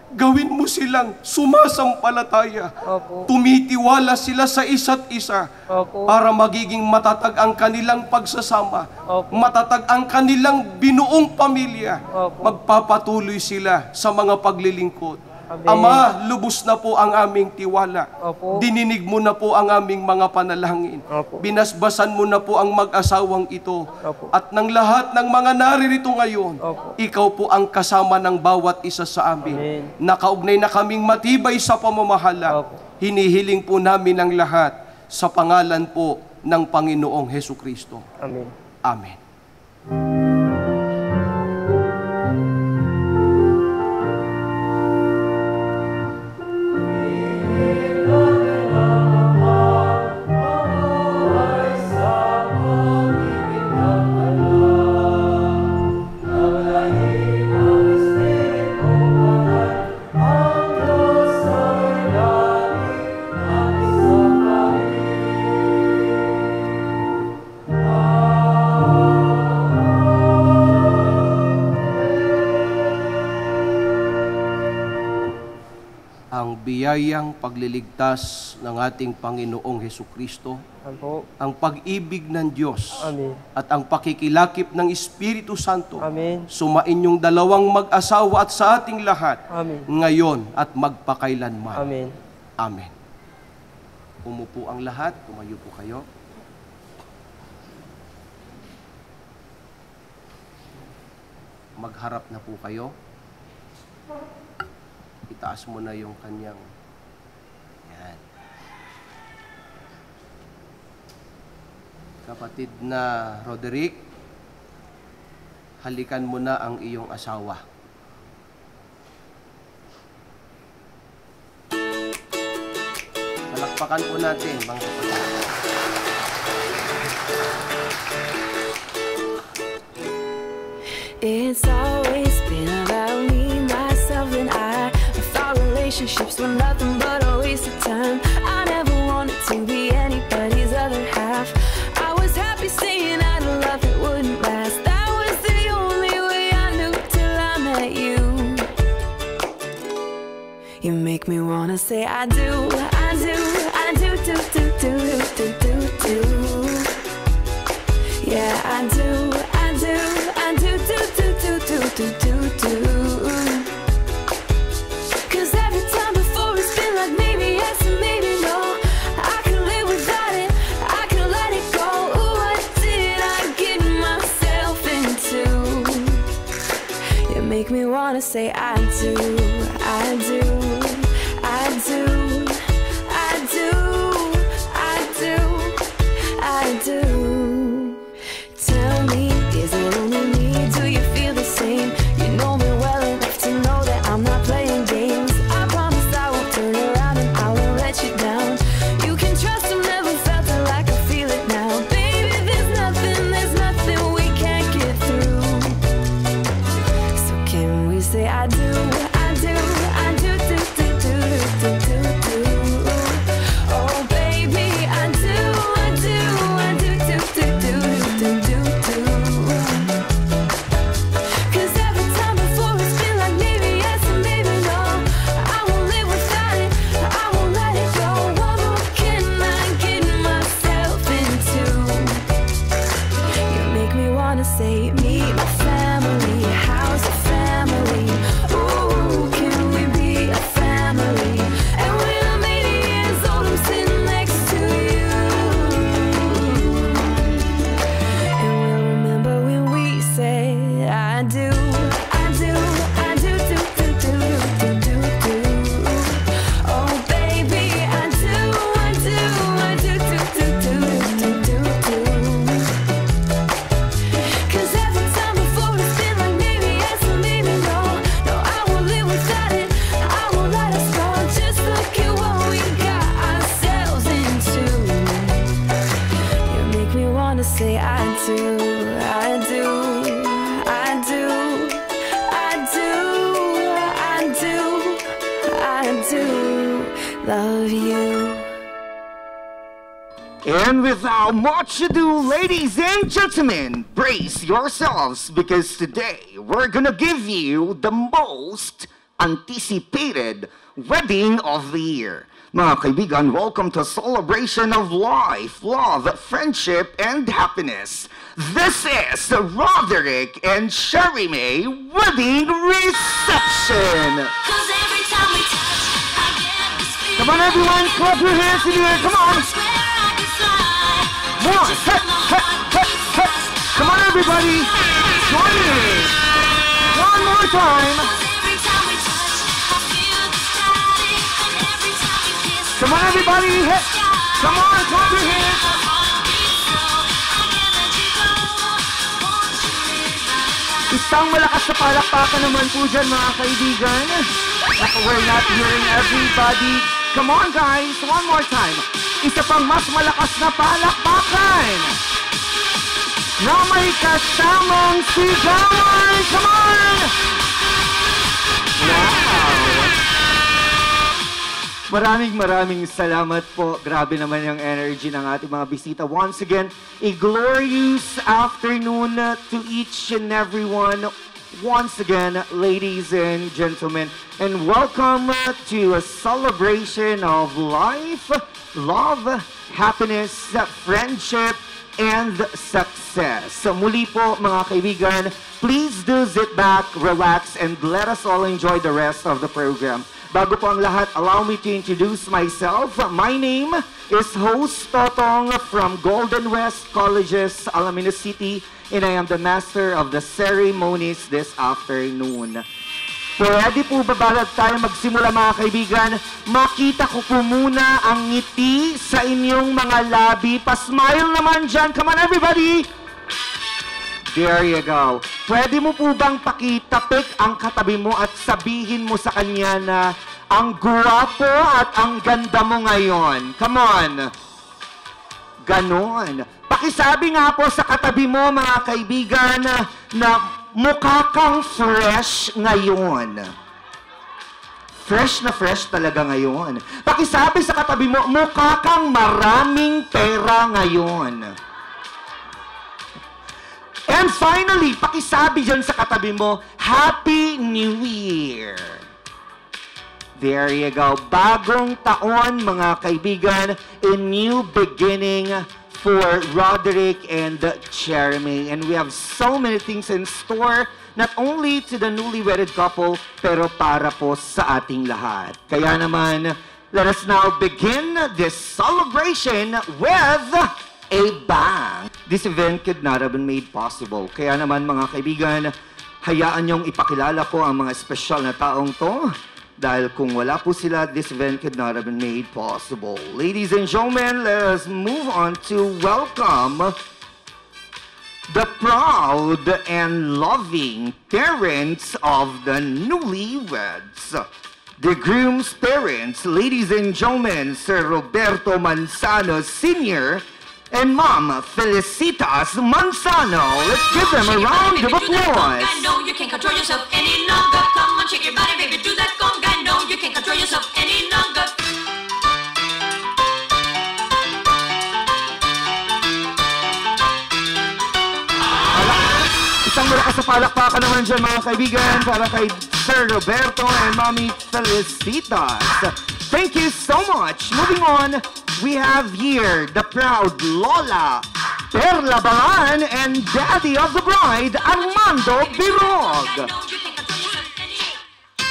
Gawin mo silang sumasampalataya. Opo. Tumitiwala sila sa isa't isa Opo. para magiging matatag ang kanilang pagsasama. Opo. Matatag ang kanilang binuong pamilya. Opo. Magpapatuloy sila sa mga paglilingkod. Amen. Ama, lubos na po ang aming tiwala. Opo. Dininig mo na po ang aming mga panalangin. Opo. Binasbasan mo na po ang mag-asawang ito. Opo. At ng lahat ng mga naririto ngayon, Opo. ikaw po ang kasama ng bawat isa sa amin. Amen. Nakaugnay na kaming matibay sa pamamahala. Opo. Hinihiling po namin ang lahat sa pangalan po ng Panginoong Hesu Kristo. Amen. Amen. Ang biyayang pagliligtas ng ating Panginoong Hesu Kristo, Opo. ang pag-ibig ng Diyos, Amen. at ang pakikilakip ng Espiritu Santo, Amen. sumainyong dalawang mag-asawa at sa ating lahat, Amen. ngayon at magpakailanman. Amen. Amen. Umupo ang lahat, tumayo po kayo. Magharap na po kayo. Itaas mo na yung kanyang... Yan. Kapatid na Roderick, halikan mo na ang iyong asawa. Palakpakan po natin, mga kapatid. It's always been about me, myself, and I thought relationships were nothing but a waste of time. I never wanted to be anybody's other half. I was happy saying I'd love it wouldn't last. That was the only way I knew to wanna say I do, I do, I do, do, do, do, do, do, do. Yeah, I do, I do, I do, do, do, do, do, do, do, do. 'Cause every time before it's been like maybe yes and maybe no. I can live without it, I can let it go. Ooh, what did I get myself into? You make me wanna say I do, I do, I do, I do, I do, I do. Tell me, is it only me? Do you feel the same? You know me well enough to know that I'm not playing games. I promise I won't turn around and I won't let you down. You can trust I've never felt it like I feel it now. Baby, there's nothing we can't get through. So can we say I do, I do, I do, do, do, do, do, do, do. Oh baby, I do, I do, I do, do, do, do, do, do, do. 'Cause every time before it's been like maybe yes and maybe no. I won't live without it, I won't let it go. What more can I get myself into? You make me wanna say meet my family, how's the family? Ooh, can we be a family? And when I'm 80 years old, I'm sitting next to you. And we'll remember when we say I do, I do, I do, do, do, do, do, do, do. Oh baby, I do, I do, I do, do, do, do, do, do, do. 'Cause every time before it's been like maybe yes and maybe no. No, I won't live without it, I won't let us go. Just look at what we got ourselves into. You make me wanna say I do, I do, I do, I do, I do, I do love you. And without much ado, ladies and gentlemen, brace yourselves because today we're gonna give you the most anticipated wedding of the year. Mga kaibigan, welcome to Celebration of Life, Love, Friendship, and Happiness. This is the Roderick and Sherry May Wedding Reception. Come on everyone, clap your hands in the air, come on! One, hey, hey, hey, hey. Come on everybody, join me! One more time! Come on everybody, hey! Come on, clap your hands! Isang malakas na palakpakan naman po dyan mga kaibigan. We're not hearing everybody. Come on guys, one more time. Isa pang mas malakas na palakpakan na may kasamang sigawan. Come on! Wow! Maraming salamat po. Grabe naman yung energy ng ating mga bisita. Once again, a glorious afternoon to each and everyone. Once again, ladies and gentlemen, and welcome to a celebration of life, love, happiness, friendship, and success. So muli po mga kaibigan, please do sit back, relax, and let us all enjoy the rest of the program. Bago po ang lahat, allow me to introduce myself. My name is Host Totong from Golden West Colleges, Alameda City, and I am the master of the ceremonies this afternoon. Pwede po ba bago tayo magsimula mga kaibigan? Makita ko po muna ang ngiti sa inyong mga labi. Pa-smile naman dyan. Come on everybody! There you go. Pwede mo po bang pakitapik ang katabi mo at sabihin mo sa kanya na ang guwapo at ang ganda mo ngayon? Come on. Ganon. Pakisabi nga po sa katabi mo mga kaibigan na mukha kang fresh ngayon. Fresh na fresh talaga ngayon. Pakisabi sa katabi mo, mukha kang maraming pera ngayon. And finally, pakisabi dyan sa katabi mo, Happy New Year! There you go. Bagong taon, mga kaibigan. A new beginning for Roderick and Jeremy. And we have so many things in store, not only to the newly-wedded couple, pero para po sa ating lahat. Kaya naman, let us now begin this celebration with a bang. This event could not have been made possible. Kaya naman, mga kaibigan, hayaan niyong ipakilala ko ang mga espesyal na taong to. Dahil kung wala po sila, this event could not have been made possible. Ladies and gentlemen, let us move on to welcome the proud and loving parents of the newlyweds. The groom's parents, ladies and gentlemen, Sir Roberto Manzano Sr. and Mom Felicitas Manzano. Let's give them a round of applause. I know you can't control yourself any longer. Come on, shake your body, baby, do that conga. I know you can't control yourself any longer. Isang malakas sa palakpakan naman dyan, mga kaibigan, para kay Sir Roberto and Mommy Felicitas. Thank you so much. Moving on, we have here the proud Lola Perla Balan and Daddy of the Bride, Armando Birog. I know you can't control yourself any longer.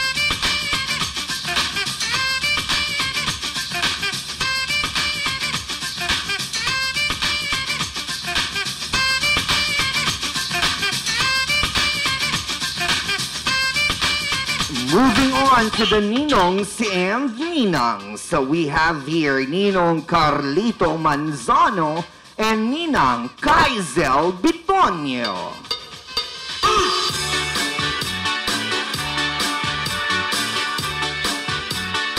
Moving on to the Ninongs and Ninangs. So we have here Ninong Carlito Manzano and Ninang Kaizel Bitonio.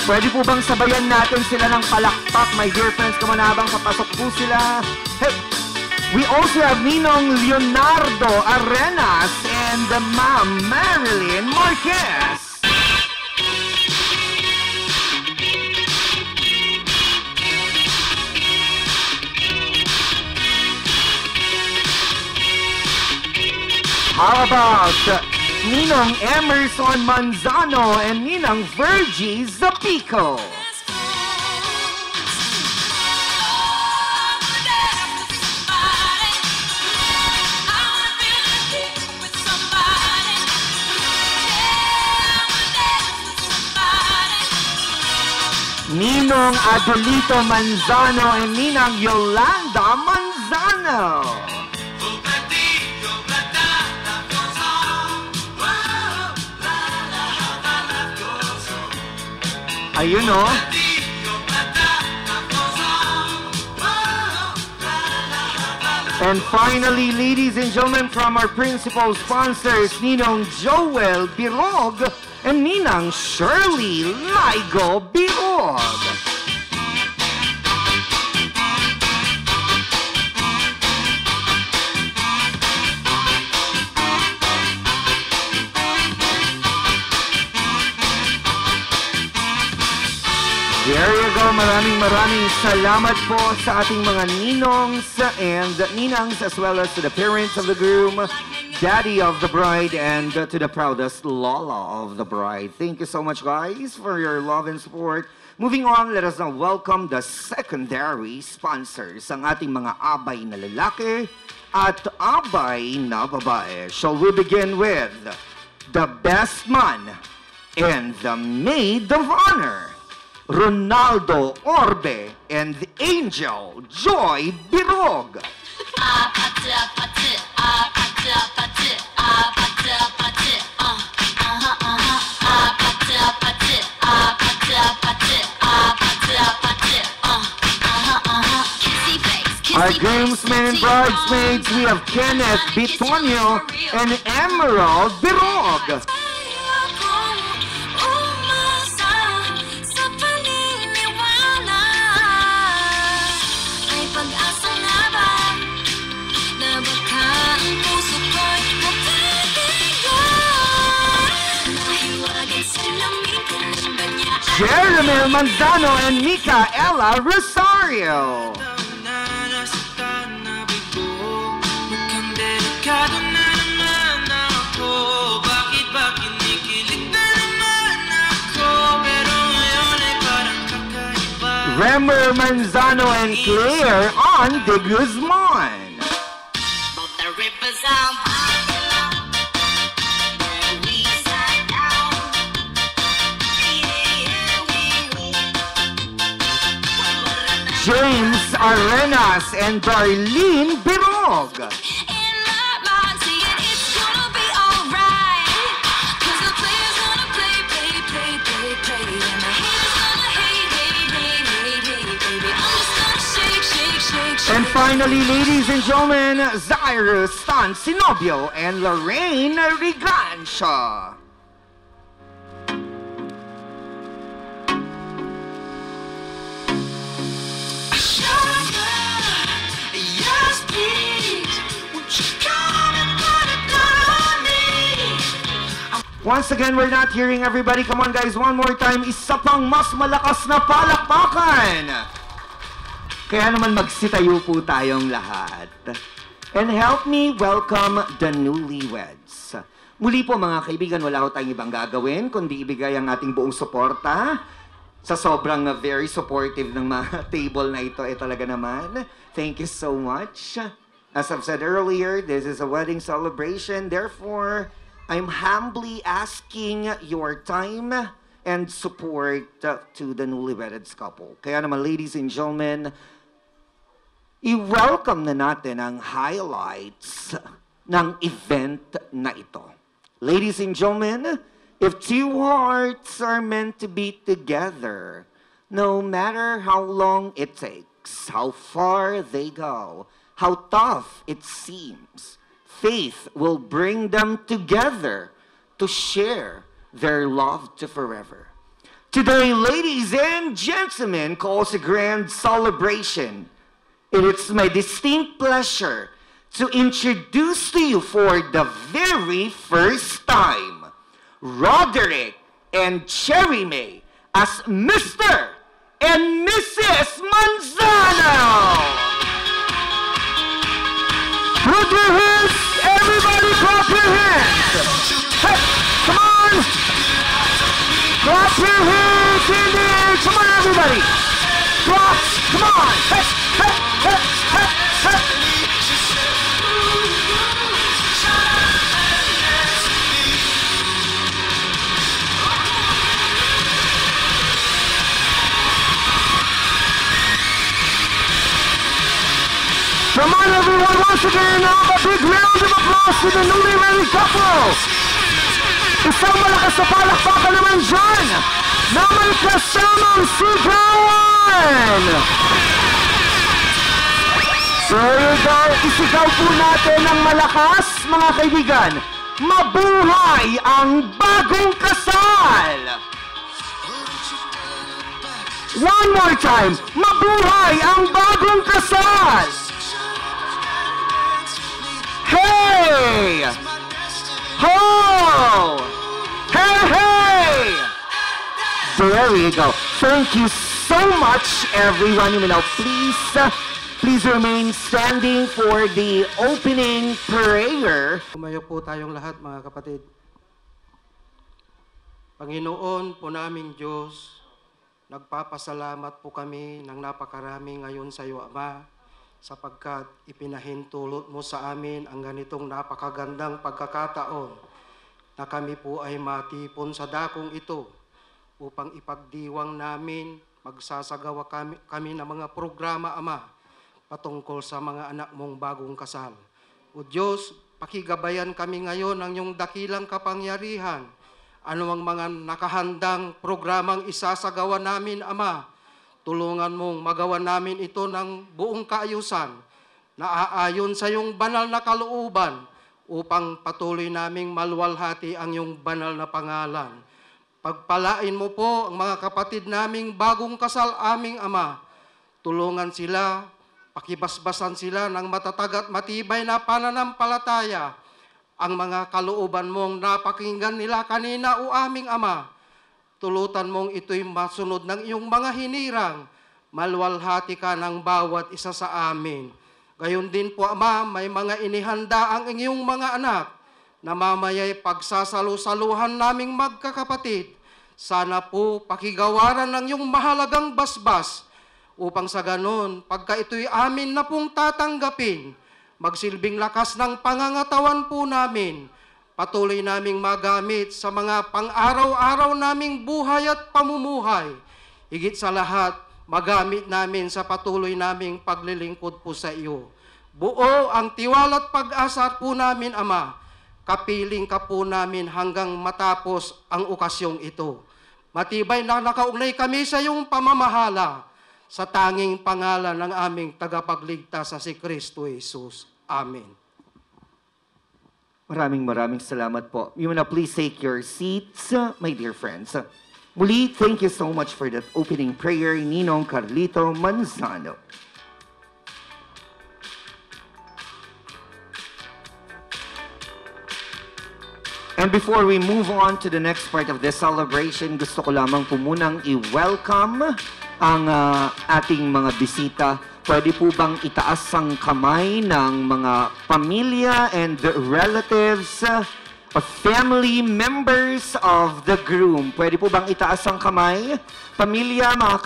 Pwede po bang sabayan natin sila ng palakpak, my dear friends, kamanabang papasok po sila? Hey! We also have Ninong Leonardo Arenas and the Ma'am Marilyn Marquez. How about Ninong Emerson Manzano and Ninang Virgie Zapico? Ninong Adelito Manzano and Ninang Yolanda Manzano. Ayun o. And finally, ladies and gentlemen, from our principal sponsors, Ninong Joel Birog and Ninang Shirley Ligo Birog. There you go. Maraming salamat po sa ating mga ninongs and ninangs, as well as to the parents of the groom, daddy of the bride, and to the proudest Lola of the bride. Thank you so much, guys, for your love and support. Moving on, let us now welcome the secondary sponsors, ang ating mga abay na lalaki at abay na babae. Shall we begin with the best man and the maid of honor, Ronaldo Orbe and Angel Joy Birog. Our groomsmen and bridesmaids, we have Kenneth Bitonio and Emerald Birog. Jeremy Manzano and Micaela Rosario. Emmer Manzano and Claire on De Guzman. But the rivers are high where we sat down. James Arenas and Darlene Birog. In my mind, saying it's gonna be alright. 'Cause the players gonna play. And the haters gonna hate, baby. I'm just gonna shake. And finally, ladies and gentlemen, Zaira Stansinobio and Lorraine Rigancia. Yes, please. Would you come and put it down on me? Once again, we're not hearing everybody. Come on guys, one more time. Isa pang mas malakas na palakpakan. Kaya naman magsitayo po tayong lahat. And help me welcome the newlyweds. Muli po mga kaibigan, wala ko tayong ibang gagawin kundi ibigay ang ating buong suporta sa sobrang very supportive ng mga table na ito. Talaga naman. Thank you so much. As I've said earlier, this is a wedding celebration. Therefore, I'm humbly asking your time and support to the newlywed couple. Kaya naman, ladies and gentlemen, i-welcome na natin ang highlights ng event na ito. Ladies and gentlemen, if two hearts are meant to be together, no matter how long it takes, how far they go, how tough it seems, faith will bring them together to share their love to forever. Today, ladies and gentlemen, calls a grand celebration. And it's my distinct pleasure to introduce to you for the very first time, Roderick and Cherry May as Mr. and Mrs. Manzano. Put your hands, everybody clap your hands. Hey, come on. Clap your hands in the air. Come on, everybody. Clap, come on. Hey, hey, hey, hey, hey. Come on, everyone, once again, a big round of applause to the newly married couple. Isang malakas na palakpakan naman dyan na may kasamang sigawan. So, isigaw po natin ng malakas, mga kaibigan. Mabuhay ang bagong kasal! One more time, mabuhay ang bagong kasal! Hey! Ho! Hey, hey! There we go. Thank you so much, everyone. You may now please remain standing for the opening prayer. Tumayo po tayong lahat, mga kapatid. Panginoon po naming Diyos, nagpapasalamat po kami ng napakarami ngayon sa iyo, Ama, sapagkat ipinahintulot mo sa amin ang ganitong napakagandang pagkakataon na kami po ay matipon sa dakong ito upang ipagdiwang namin, magsasagawa kami ng mga programa, Ama, patungkol sa mga anak mong bagong kasal. O Diyos, pakigabayan kami ngayon ng iyong dakilang kapangyarihan. Ano ang mga nakahandang programang isasagawa namin, Ama, tulungan mong magawa namin ito ng buong kaayusan na aayon sa iyong banal na kalooban upang patuloy naming maluwalhati ang iyong banal na pangalan. Pagpalain mo po ang mga kapatid naming bagong kasal, aming Ama. Tulungan sila, pakibasbasan sila ng matatag at matibay na pananampalataya. Ang mga kalooban mong napakinggan nila kanina, o aming Ama, tulutan mong ito'y masunod ng iyong mga hinirang. Maluwalhati ka ng bawat isa sa amin. Gayon din po, Ama, may mga inihanda ang iyong mga anak na mamaya'y pagsasalo-saluhan naming magkakapatid. Sana po pakigawaran ng iyong mahalagang basbas upang sa ganon, pagka ito'y amin na pong tatanggapin, magsilbing lakas ng pangangatawan po namin, patuloy naming magamit sa mga pang-araw-araw naming buhay at pamumuhay. Higit sa lahat, magamit namin sa patuloy naming paglilingkod po sa iyo. Buo ang tiwala at pag-asa po namin, Ama. Kapiling ka po namin hanggang matapos ang okasyong ito. Matibay na nakaugnay kami sa iyong pamamahala sa tanging pangalan ng aming tagapagligtas sa si Kristo Jesus. Amen. Maraming salamat po. You wanna please take your seats, my dear friends. Muli, thank you so much for that opening prayer, Ninong Carlito Manzano. And before we move on to the next part of this celebration, gusto ko lamang po munang i-welcome ang ating mga bisita. Pwede po bang itaas ang kamay ng mga pamilya and relatives, family members of the groom? Pwede po bang itaas ang kamay? Pamilya, mga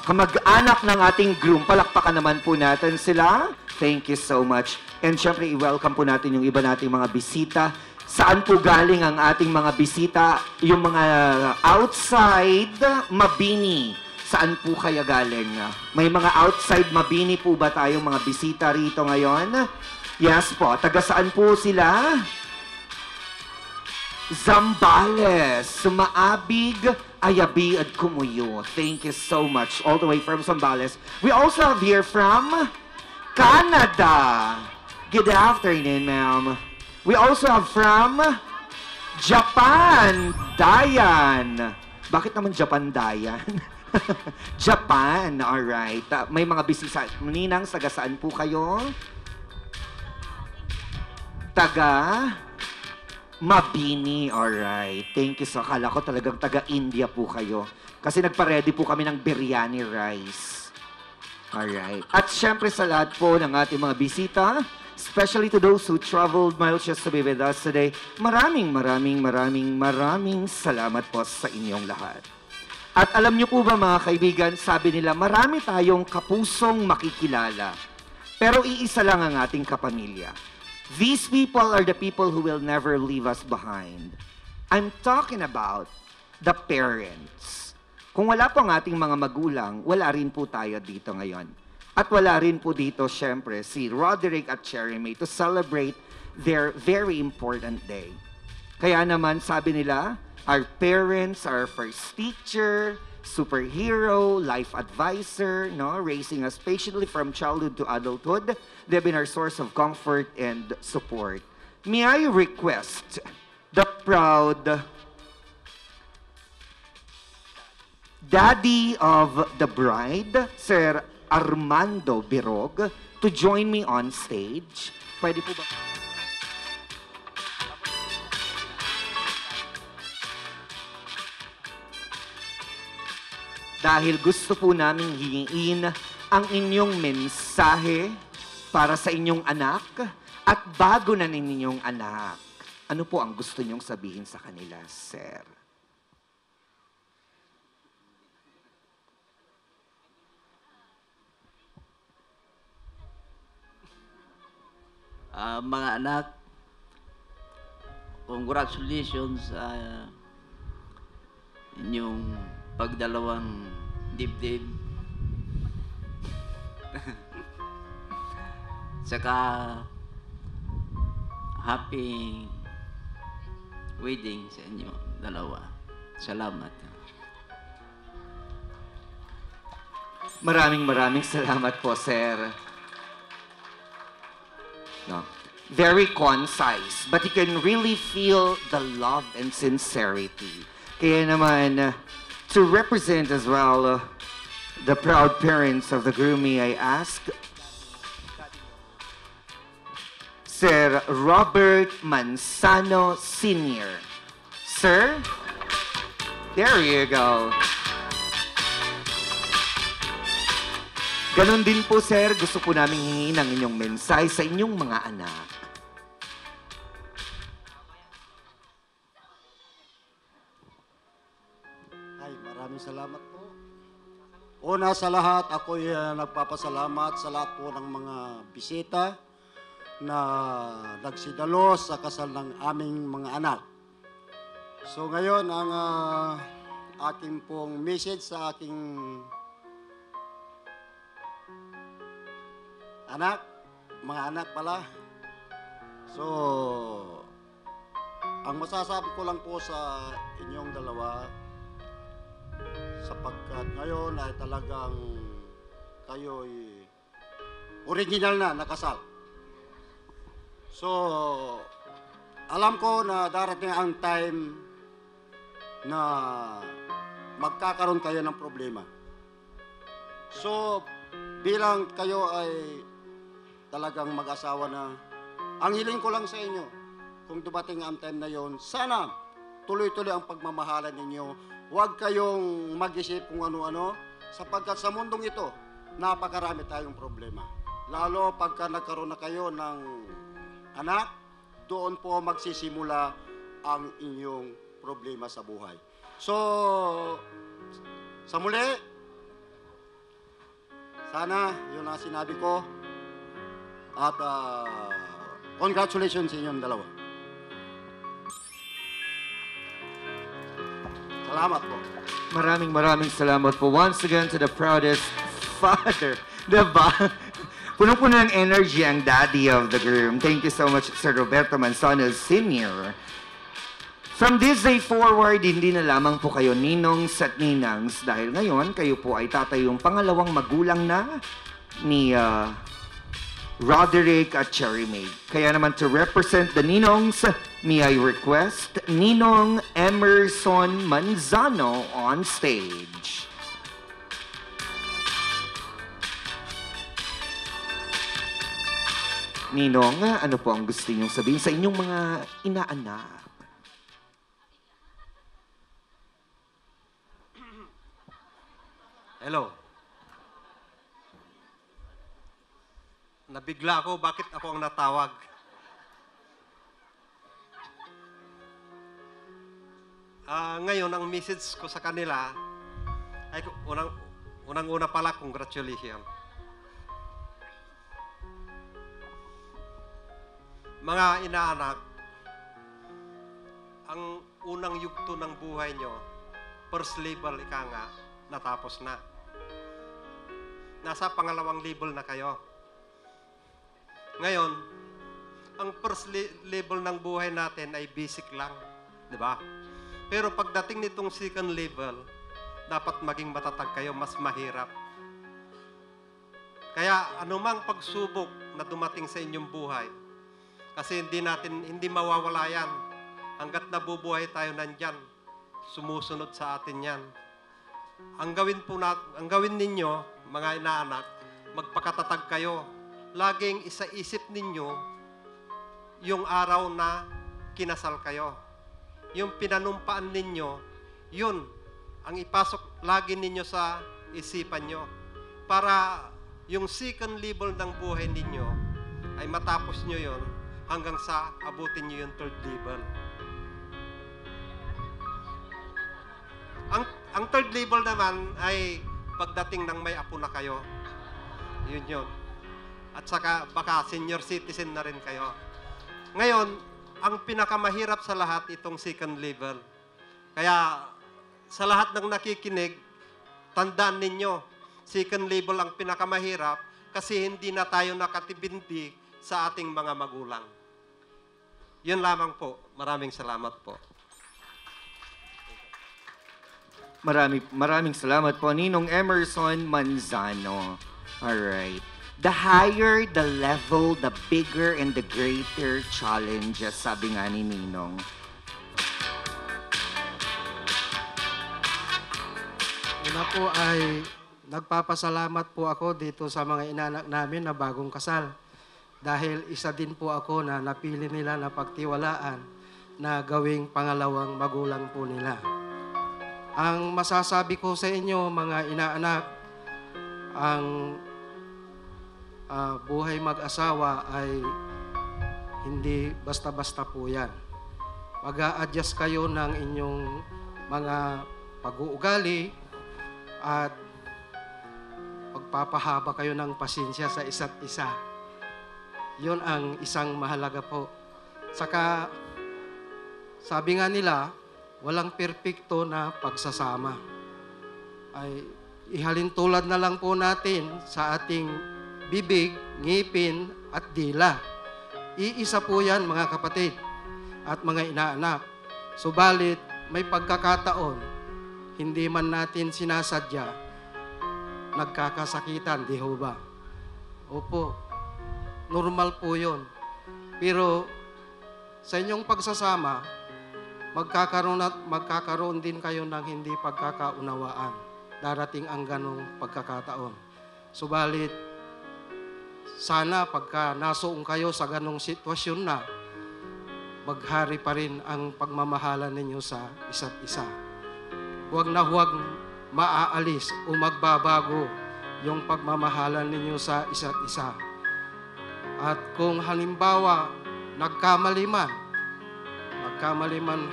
kamag-anak ng ating groom, palakpakan naman po natin sila. Thank you so much. And syempre, i-welcome po natin yung iba nating mga bisita. Saan po galing ang ating mga bisita? Yung mga outside Mabini. Saan po kaya galing? May mga outside Mabini po ba tayong mga bisita rito ngayon? Yes po. Taga saan po sila? Zambales, Maabig, Ayabi at Kumuyo. Thank you so much. All the way from Zambales. We also have here from Canada. Good afternoon, ma'am. We also have from Japan, Dayan. Bakit naman Japan, Dayan? Japan, alright. May mga bisita. Ninang, taga saan po kayo? Taga Mabini, alright. Thank you. So, akala ko talagang taga-India po kayo. Kasi nagpa-ready po kami ng biryani rice. Alright. At syempre sa lahat po ng ating mga bisita, especially to those who traveled miles just to be with us today, maraming salamat po sa inyong lahat. At alam niyo po ba mga kaibigan, sabi nila, marami tayong kapusong makikilala. Pero iisa lang ang ating kapamilya. These people are the people who will never leave us behind. I'm talking about the parents. Kung wala po ang ating mga magulang, wala rin po tayo dito ngayon. At wala rin po dito, syempre, si Roderick at Cherry May to celebrate their very important day. Kaya naman, sabi nila, our parents, our first teacher, superhero, life advisor, no, raising us patiently from childhood to adulthood. They've been our source of comfort and support. May I request the proud daddy of the bride, Sir Armando Birog, to join me on stage. Pwede po ba? Dahil gusto po naming hingin ang inyong mensahe para sa inyong anak at bago na ninyong anak. Ano po ang gusto nyong sabihin sa kanila, sir? Mga anak, congratulations sa inyong pagdalawang dibdib. Saka happy wedding sa inyo dalawa. Salamat. Maraming salamat po, sir. No. Very concise, but you can really feel the love and sincerity. Kaya naman, to represent as well the proud parents of the groom, may I ask Sir Robert Manzano Sr. Sir, there you go. Ganon din po, sir, gusto po namin hingin ang inyong mensahe sa inyong mga anak. Ay, maraming salamat po. Una sa lahat, ako'y nagpapasalamat sa lahat po ng mga bisita na nagsidalo sa kasal ng aming mga anak. So ngayon, ang aking pong message sa aking mga anak pala. So, ang masasabi ko lang po sa inyong dalawa, sapagkat ngayon ay talagang kayo'y original na nakasal. So, alam ko na darating ang time na magkakaroon kayo ng problema. So, bilang kayo ay talagang mag-asawa na, ang hiling ko lang sa inyo, kung dumating ang time na yon, sana tuloy-tuloy ang pagmamahalan ninyo. Huwag kayong mag-isip kung ano-ano, sapagkat sa mundong ito, napakarami tayong problema. Lalo pagka nagkaroon na kayo ng anak, doon po magsisimula ang inyong problema sa buhay. So, sa muli, sana yun ang sinabi ko. At congratulations sa inyong dalawa. Salamat po. Maraming salamat po once again to the proudest father. Diba? Punong-puno ng energy ang daddy of the groom. Thank you so much, Sir Roberto Manzano Sr. From this day forward, hindi na lamang po kayo ninongs at ninangs dahil ngayon kayo po ay tatayong pangalawang magulang na ni Roderick at Cherry May. Kaya naman to represent the ninongs, may I request Ninong Emerson Manzano on stage. Ninong, ano po ang gusto niyong sabihin sa inyong mga inaanak? Hello. Nabigla ako, bakit ako ang natawag? Ngayon, ang message ko sa kanila ay unang-una pala, congratulations. Mga inaanak, ang unang yugto ng buhay nyo, first label ika nga, natapos na. Nasa pangalawang label na kayo. Ngayon, ang first level ng buhay natin ay basic lang, di ba? Pero pagdating nitong second level, dapat maging matatag kayo, mas mahirap. Kaya anumang pagsubok na dumating sa inyong buhay, kasi hindi mawawala yan. Hanggat nabubuhay tayo nandyan, sumusunod sa atin yan. Ang gawin ninyo, mga inaanak, magpakatatag kayo. Laging isaisip ninyo yung araw na kinasal kayo. Yung pinanumpaan ninyo, yun ang ipasok lagi ninyo sa isipan nyo. Para yung second level ng buhay ninyo ay matapos nyo yon hanggang sa abutin nyo yung third level. Ang third level naman ay pagdating ng may apo na kayo. Yun yun. At saka baka senior citizen na rin kayo. Ngayon, ang pinakamahirap sa lahat itong second level. Kaya sa lahat ng nakikinig, tandaan ninyo, second level ang pinakamahirap kasi hindi na tayo nakatibindi sa ating mga magulang. Yun lamang po. Maraming salamat po. Maraming salamat po, Ninong Emerson Manzano. Alright. The higher the level, the bigger and the greater challenges, sabi nga ni Ninong. Una po ay nagpapasalamat po ako dito sa mga inanak namin na bagong kasal. Dahil isa din po ako na napili nila na pagtiwalaan na gawing pangalawang magulang po nila. Ang masasabi ko sa inyo, mga inaanak, ang buhay mag-asawa ay hindi basta-basta po yan. Mag-a-adjust kayo ng inyong mga pag-uugali at magpapahaba kayo ng pasensya sa isa't isa. Yun ang isang mahalaga po. Saka, sabi nga nila, walang perpekto na pagsasama. Ay, ihalin tulad na lang po natin sa ating bibig, ngipin, at dila. Iisa po yan, mga kapatid at mga inaanak. Subalit, may pagkakataon, hindi man natin sinasadya, nagkakasakitan, di ho ba? Opo, normal po yun. Pero sa inyong pagsasama, magkakaroon din kayo ng hindi pagkakaunawaan. Darating ang ganong pagkakataon. Subalit, sana pagka nasuong kayo sa ganong sitwasyon na, maghari pa rin ang pagmamahalan ninyo sa isa't isa. Huwag na huwag maaalis o magbabago yung pagmamahalan ninyo sa isa't isa. At kung halimbawa, nagkamali man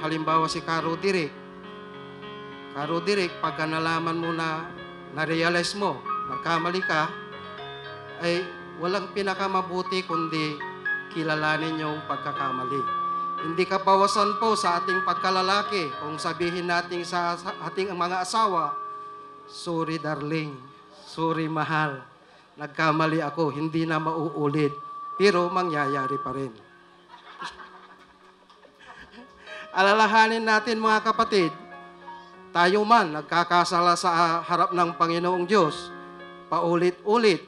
halimbawa si Caro Direk, pagka nalaman mo na na-realize mo, nagkamali ka, ay walang pinakamabuti kundi kilalanin yung pagkakamali. Hindi ka bawasan po sa ating pagkalalaki kung sabihin natin sa ating mga asawa, sorry darling, sorry mahal, nagkamali ako, hindi na mauulit. Pero mangyayari pa rin. Alalahanin natin mga kapatid, tayo man nagkakasala sa harap ng Panginoong Diyos, paulit-ulit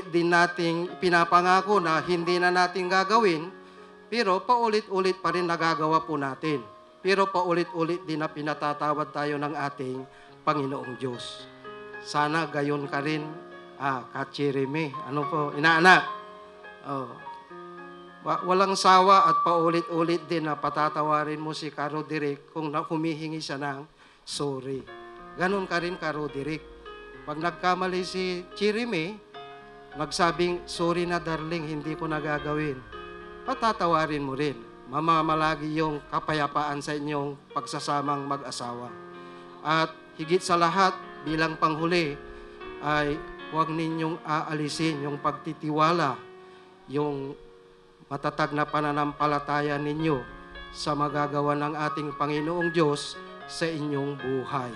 din nating pinapangako na hindi na natin gagawin, pero paulit-ulit pa rin nagagawa po natin. Pero paulit-ulit din na pinatatawad tayo ng ating Panginoong Diyos. Sana gayon ka rin, Kachirime. Ano po, inaanak? Oh. Walang sawa at paulit-ulit din na patatawarin mo si Caro Direk kung humihingi siya ng sorry. Ganon ka rin, Caro Direk. Pag nagkamali si Chirime, nagsabing, sorry na darling, hindi ko nagagawin. Patatawarin mo rin. Mamamalagi yung kapayapaan sa inyong pagsasamang mag-asawa. At higit sa lahat, bilang panghuli, ay huwag ninyong aalisin yung pagtitiwala, yung matatag na pananampalataya ninyo sa magagawa ng ating Panginoong Diyos sa inyong buhay.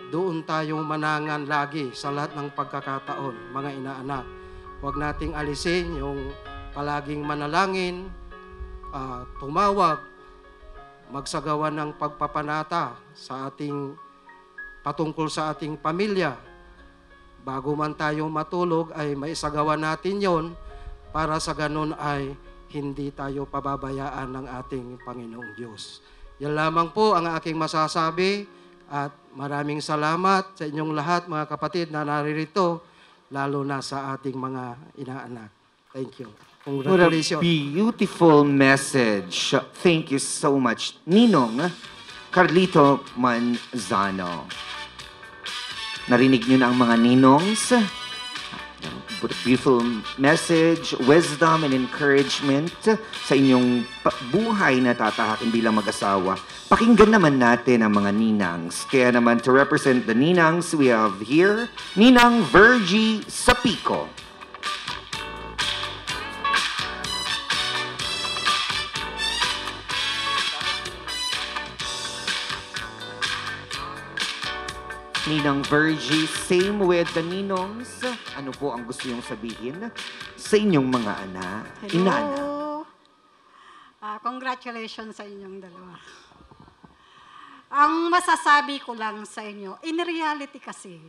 Doon tayo manangan lagi sa lahat ng pagkakataon, mga inaanak. Huwag nating alisin yung palaging manalangin, tumawag, magsagawa ng pagpapanata sa ating patungkol sa ating pamilya. Bago man tayo matulog ay maisagawa natin yon para sa ganun ay hindi tayo pababayaan ng ating Panginoong Diyos. Yan lamang po ang aking masasabi at maraming salamat sa inyong lahat mga kapatid na naririto, lalo na sa ating mga inaanak. Thank you. Congratulations. What a beautiful message. Thank you so much. Ninong Carlito Manzano. Narinig niyo na ang mga ninongs. Beautiful message, wisdom, and encouragement sa inyong buhay na tatahakin bilang mag-asawa. Pakinggan naman natin ang mga ninangs. Kaya naman, to represent the ninangs, we have here, Ninang Virgie Sapico. Ninang Virgie, same with the ninongs. Ano po ang gusto yung sabihin sa inyong mga anak? Inana. Congratulations sa inyong dalawa. Ang masasabi ko lang sa inyo, in reality kasi,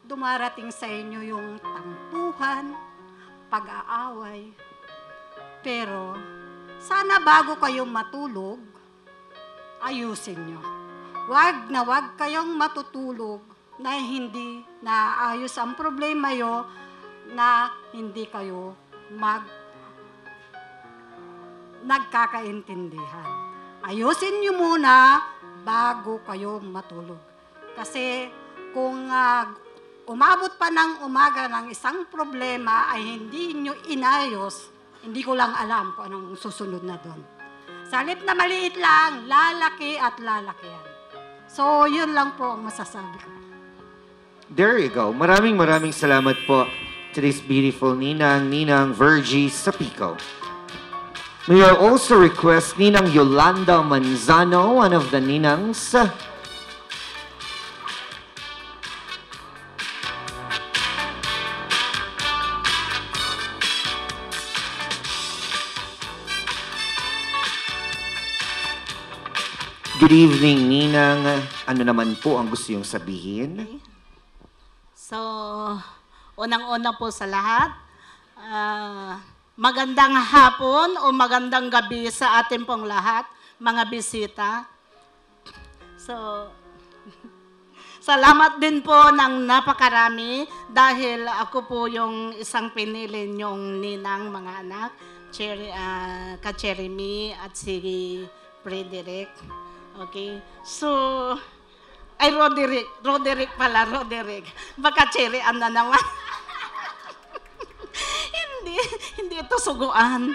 dumarating sa inyo yung tampuhan, pag-aaway. Pero, sana bago kayo matulog, ayusin nyo. Wag kayong matutulog na hindi naayos ang problema yo, na hindi kayo nagkakaintindihan. Ayusin nyo muna bago kayo matulog. Kasi kung umabot pa ng umaga ng isang problema ay hindi nyo inayos, hindi ko lang alam kung anong susunod na doon. Salit na maliit lang, lalaki at lalaki yan. So, yun lang po ang masasabi ko. There you go. Maraming salamat po to this beautiful Ninang Virgie Sapico. May I also request Ninang Yolanda Manzano, one of the Ninangs. Good evening, Ninang. Ano naman po ang gusto yung sabihin? So, unang-una po sa lahat, magandang hapon o magandang gabi sa ating pong lahat, mga bisita. So, salamat din po ng napakarami dahil ako po yung isang pinili niyong ninang mga anak, ka-Cherry at si Frederick. Okay, so, ay Roderick pala. Baka Cherry na naman. hindi ito suguan.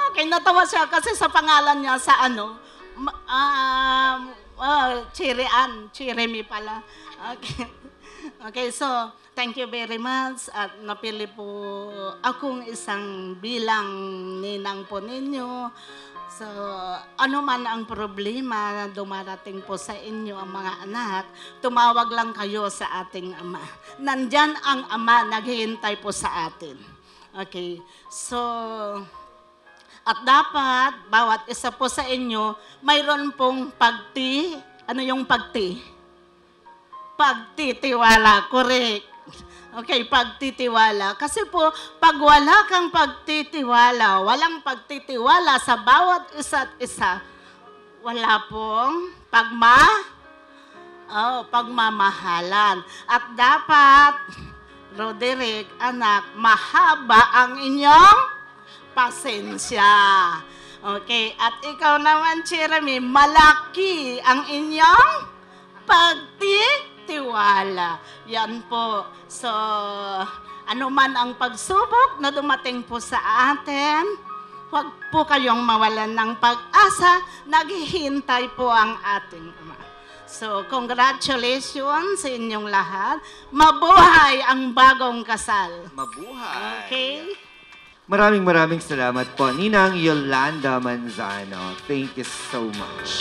Okay, natawa siya kasi sa pangalan niya sa Cherry pala. Okay, so, thank you very much at napili po akong isang bilang ninang po ninyo. So, ano man ang problema na dumarating po sa inyo ang mga anak, tumawag lang kayo sa ating Ama. Nandyan ang Ama, naghihintay po sa atin. Okay, so, at dapat, bawat isa po sa inyo, mayroon pong ano yung pagtitiwala, correct. Okay, pagtitiwala. Kasi po, pag wala kang pagtitiwala, walang pagtitiwala sa bawat isa't isa, wala pong pagmamahalan. At dapat, Roderick, anak, mahaba ang inyong pasensya. Okay, at ikaw naman, Jeremy, malaki ang inyong pagtitiwala. Yan po. So, ano man ang pagsubok na dumating po sa atin, huwag po kayong mawalan ng pag-asa, naghihintay po ang ating Ama. So, congratulations sa inyong lahat. Mabuhay ang bagong kasal. Mabuhay! Okay? Maraming salamat po, Ninang Yolanda Manzano. Thank you so much.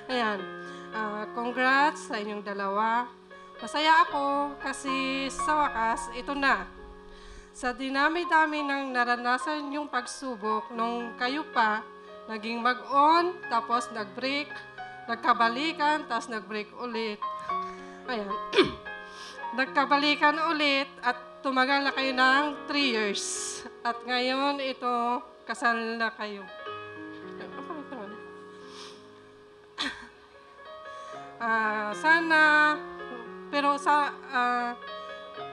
Ayan. Congrats sa inyong dalawa. Masaya ako kasi sa wakas, ito na. Sa dinami-dami ng naranasan yung pagsubok nung kayo pa, naging mag-on, tapos nag-break, nagkabalikan, tapos nag-break ulit. Ayan. Nagkabalikan ulit at tumagal na kayo ng 3 years. At ngayon, ito, kasal na kayo.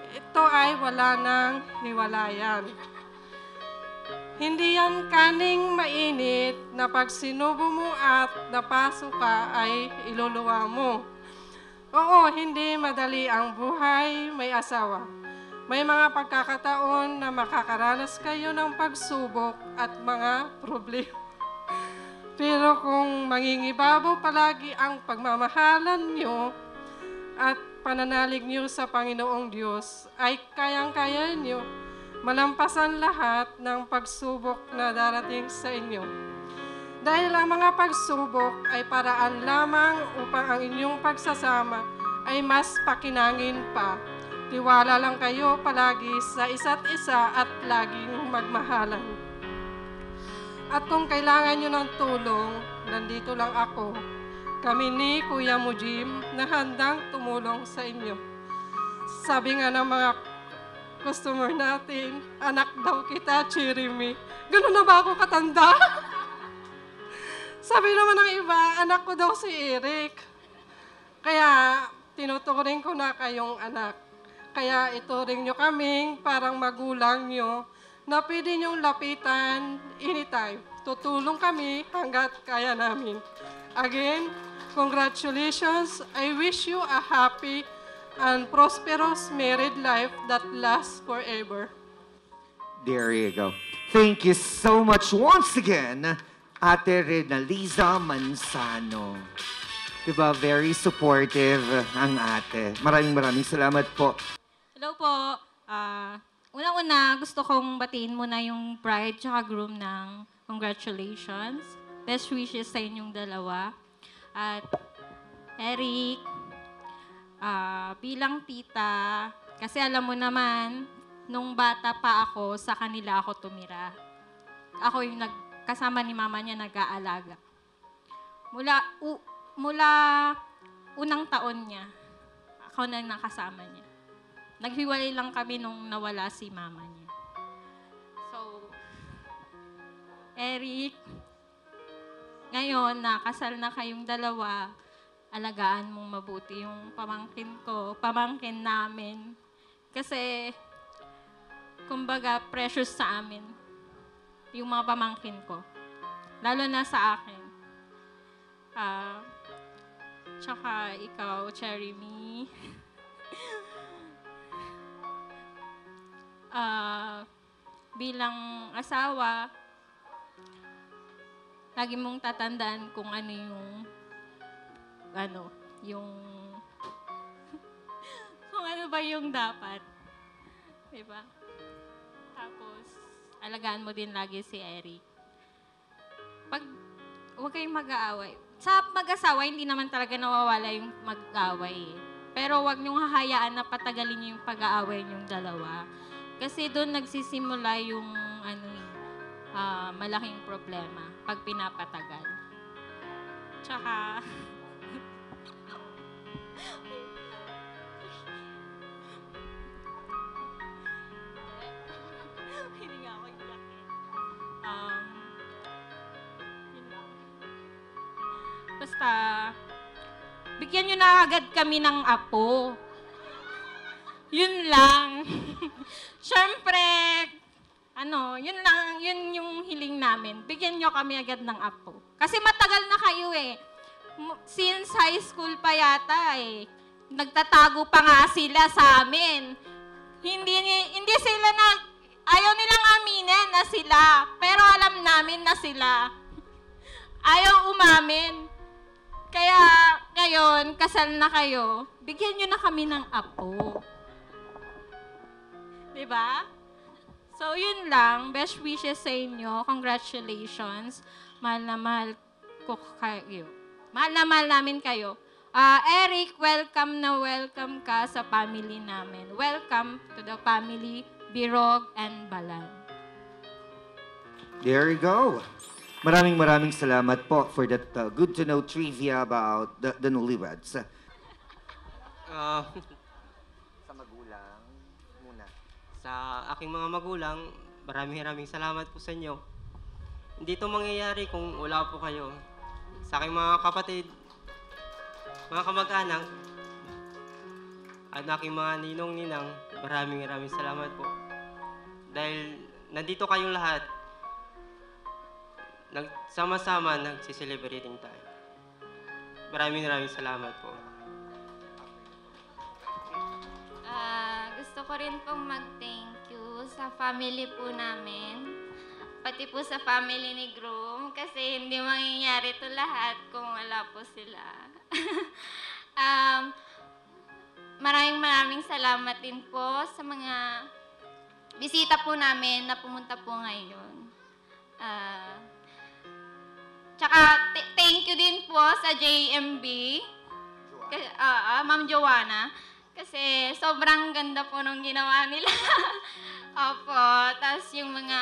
Ito ay wala nang hiwalayan. Hindi yan kaning mainit na pag sinubo mo at napasok ka ay iluluwa mo. Oo, hindi madali ang buhay, may asawa. May mga pagkakataon na makakaranas kayo ng pagsubok at mga problema. Pero kung mangingibabaw palagi ang pagmamahalan nyo at pananalig nyo sa Panginoong Diyos, ay kayang-kaya nyo malampasan lahat ng pagsubok na darating sa inyo. Dahil ang mga pagsubok ay paraan lamang upang ang inyong pagsasama ay mas pakinangin pa. Tiwala lang kayo palagi sa isa't isa at laging magmahalan. At kung kailangan nyo ng tulong, nandito lang ako. Kami ni Kuya Mujim na handang tumulong sa inyo. Sabi nga ng mga customer natin, anak daw kita, Jeremy. Ganun na ba ako katanda? Sabi naman ng iba, anak ko daw si Eric. Kaya tinuturing ko na kayong anak. Kaya ituring nyo kaming parang magulang nyo na pwede nyong lapitan anytime. Tutulong kami hanggat kaya namin. Again, congratulations. I wish you a happy and prosperous married life that lasts forever. There you go. Thank you so much once again Ate Renaliza Manzano. Diba, very supportive ang ate. Maraming salamat po. Hello po. Unang-una, gusto kong batiin muna yung bride tsaka groom ng congratulations. Best wishes sa inyong dalawa. At Eric, bilang tita, kasi alam mo naman, nung bata pa ako, sa kanila ako tumira. Ako yung kasama ni mama niya nag-aalaga. Mula unang taon niya, ako na nakasama niya. Naghiwalay lang kami nung nawala si mama niya. So, Eric, ngayon nakasal na kayong dalawa, alagaan mong mabuti yung pamangkin ko, pamangkin namin. Kasi, kumbaga, precious sa amin yung mga pamangkin ko. Lalo na sa akin. Tsaka ikaw, Cherry-Me. Bilang asawa, lagi mong tatandaan kung ano kung ano ba yung dapat. Diba? Tapos, alagaan mo din lagi si Eric. Huwag kayong mag-aaway. Sa mag-asawa, hindi naman talaga nawawala yung mag-aaway. Pero huwag niyong hahayaan na patagalin niyo yung pag-aaway niyong dalawa. Kasi doon nagsisimula yung malaking problema pag pinapatagal. Tsaka, hindi nga ako iyakin. Basta, bigyan nyo na agad kami ng apo. Yun lang. Siyempre, yun lang, yun yung hiling namin. Bigyan nyo kami agad ng apo. Kasi matagal na kayo eh. Since high school pa yata eh. Nagtatago pa nga sila sa amin. Hindi sila ayaw nilang aminin na sila. Pero alam namin na sila. Ayaw umamin. Kaya ngayon, kasal na kayo, bigyan nyo na kami ng apo. Diba? So, yun lang. Best wishes sa inyo. Congratulations. Mahal na mahal ko kayo. Mahal na mahal namin kayo. Eric, welcome na welcome ka sa family namin. Welcome to the family Birog and Balan. There you go. Maraming salamat po for that good to know trivia about the newlyweds. Sa magulang muna. Sa aking mga magulang, maraming salamat po sa inyo. Hindi ito mangyayari kung wala po kayo. Sa aking mga kapatid, mga kamag-anak, at aking mga ninong-ninang, maraming salamat po. Dahil nandito kayong lahat, nagsama-sama, nagsiselebrating tayo. Maraming salamat po. Gusto ko rin pong mag-thank you sa family po namin. Pati po sa family ni Groom. Kasi hindi mangyayari ito lahat kung wala po sila. Maraming salamat din po sa mga bisita po namin na pumunta po ngayon. Tsaka, thank you din po sa JMB, Ma'am Joanna, kasi sobrang ganda po nung ginawa nila. Opo, tapos yung mga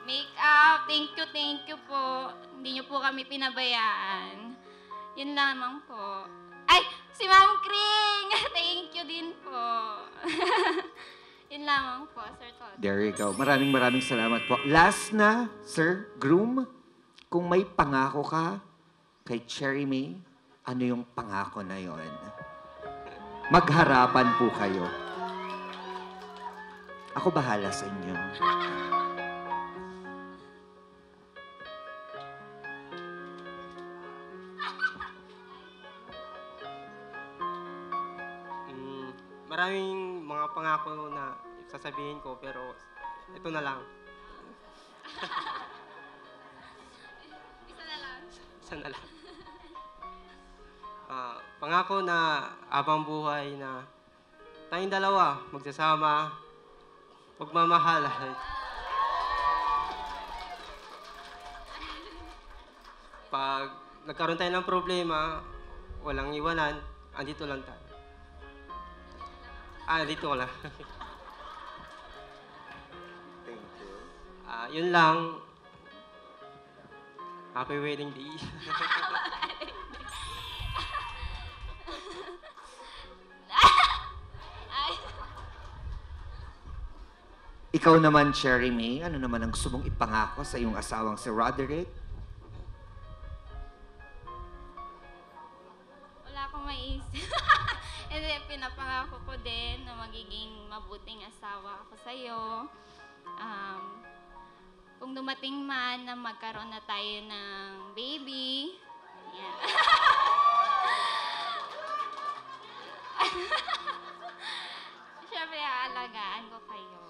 make-up, thank you po. Hindi niyo po kami pinabayaan. Yun lamang po. Ay, si Ma'am Kring, thank you din po. Yun lamang po, Sir Todd. There you go. Maraming salamat po. Last na, Sir Groom, kung may pangako ka kay Cherry-Me, ano yung pangako na yon? Magharapan po kayo. Ako bahala sa inyo. Maraming mga pangako na sasabihin ko, pero ito na lang. Isa isa na lang. Pangako na abang buhay na tayong dalawa magsasama, pagmamahal. Pag nagkaroon tayo ng problema, walang iwanan, andito lang tayo. Dito ko lang. Thank you. Yun lang. Happy wedding day. Ikaw naman, Cherry May, ano naman ang gusto mong ipangako sa iyong asawang si Roderick? Wala akong maisip. Hindi, pinapangako ko din na magiging mabuting asawa ako sa'yo. Kung dumating man na magkaroon na tayo ng baby, yeah. Siyempre, aalagaan ko kayo.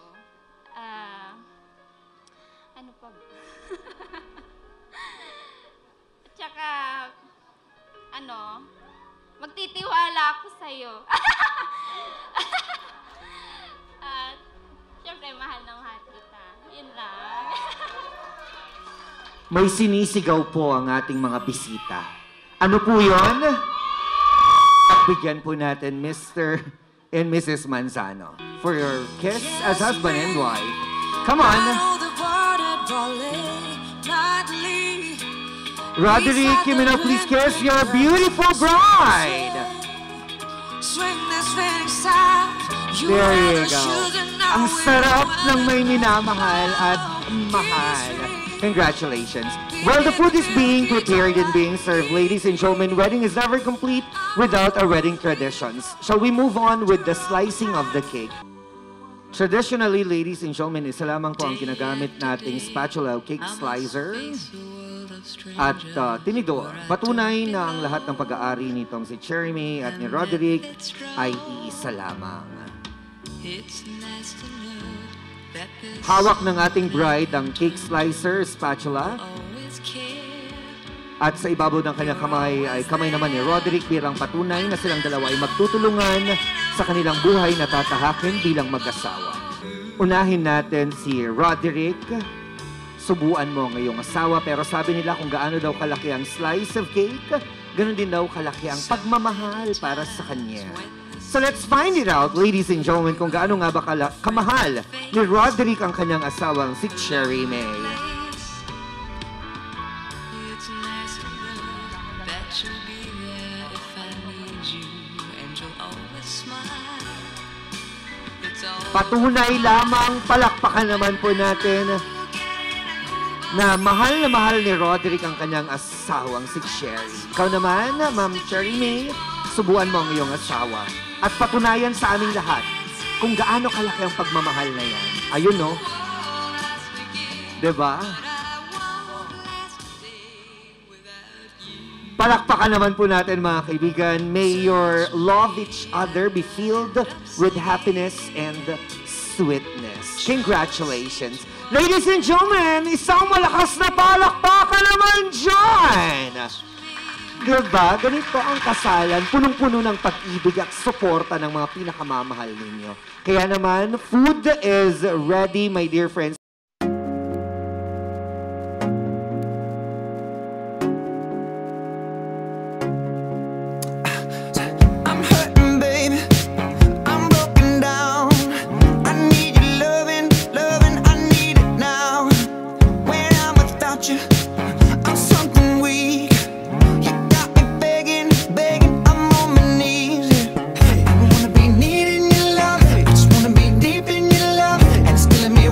Ano pa ba? At saka, magtitiwala ako sa'yo. At, siyempre, mahal na mahal kita. Yun lang. May sinisigaw po ang ating mga bisita. Ano po yun? At bigyan po natin Mr. and Mrs. Manzano for your kiss as husband and wife. Come on! Roderick, you may now please kiss your beautiful bride! There you go. Ang sarap ng may minamahal at mahal. Congratulations. Well, the food is being prepared and being served. Ladies and gentlemen, wedding is never complete without our wedding traditions. Shall we move on with the slicing of the cake? Traditionally, ladies and gentlemen, isa lamang po ang ginagamit nating spatula o cake slicer at tinidor. Patunay na ang lahat ng pag-aari nitong si Cherry May at ni Roderick ay iisa lamang. Hawak ng ating bride ang cake slicer, spatula. At sa ibabaw ng kanyang kamay ay kamay naman ni Roderick bilang patunay na silang dalawa ay magtutulungan sa kanilang buhay na tatahakin bilang mag-asawa. Unahin natin si Roderick. Subuan mo ang iyong asawa, pero sabi nila kung gaano daw kalaki ang slice of cake, ganun din daw kalaki ang pagmamahal para sa kanya. So let's find it out, ladies and gentlemen, kung gaano nga ba kamahal ni Roderick ang kanyang asawang si Cherry May. Patunay lamang, palakpakan naman po natin na mahal ni Roderick ang kanyang asawang si Cherry. Ikaw naman, Ma'am Cherry May, subuan mo ang iyong asawa. At patunayan sa aming lahat kung gaano kalaki ang pagmamahal na yan. Ayun, no? Diba? Palakpakan naman po natin, mga kaibigan. May your love each other be filled with happiness and sweetness. Congratulations. Ladies and gentlemen, isang malakas na palakpakan naman dyan! Diba? Ganito ang kasalan, punong-puno ng pag-ibig at suporta ng mga pinakamamahal ninyo. Kaya naman, food is ready, my dear friends.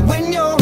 When you're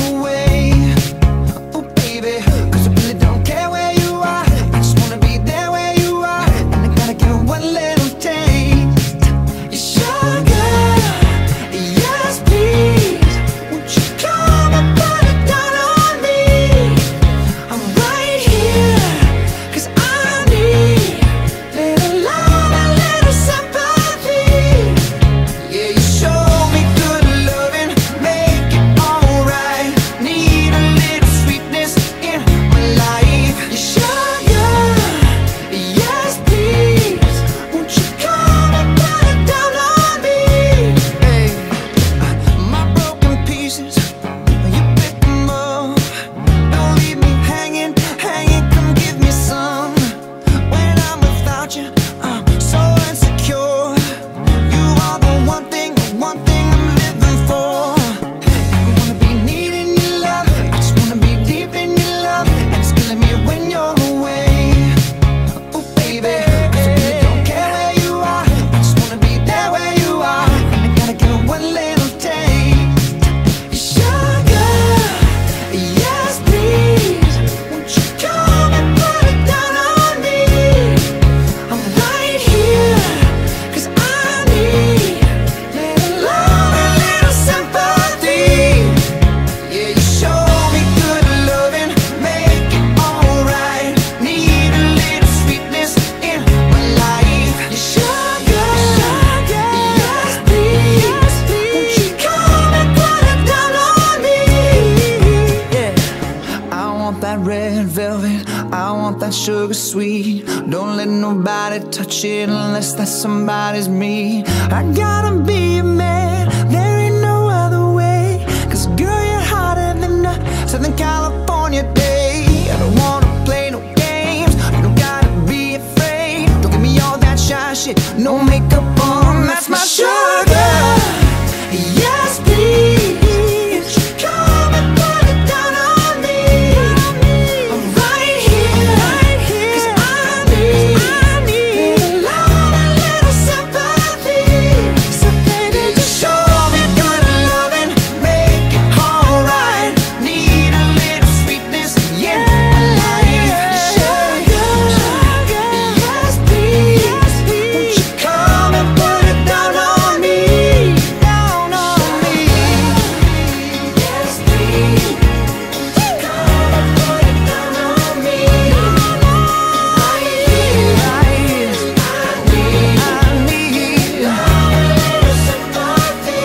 that sugar sweet. Don't let nobody touch it unless that somebody's me. I gotta be a man, there ain't no other way. Cause girl, you're hotter than a Southern California day. I don't wanna play no games, you don't gotta be afraid. Don't give me all that shy shit, no makeup on, that's my sugar. Yes, please. Come and put it down on me. I'm right here, 'cause I need a lot, a little sympathy. So baby, just show me good loving, make it alright. Need a little sweetness in my life. Sugar, yes please. Won't you come and put it down on me? Down on me. Yes please. Come and put it down on me. Right here, right here. I need a little sympathy.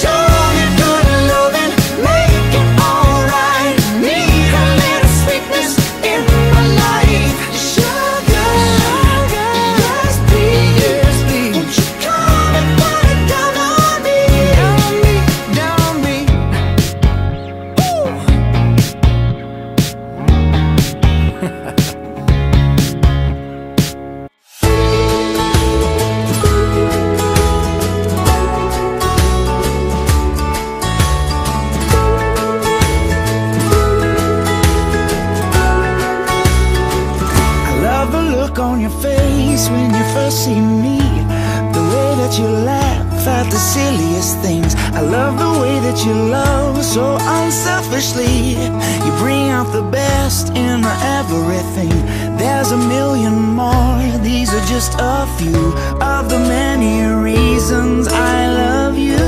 Show me good loving, make it alright. Need a little sweetness in my life. Sugar, yes please. Won't you come and put it down on me? Down on me. I love the look on your face when you first see me. The way that you laugh at the silliest things. I love the way that you love so unselfishly. You bring out the best in everything. There's a million more. These are just a few of the many reasons I love you.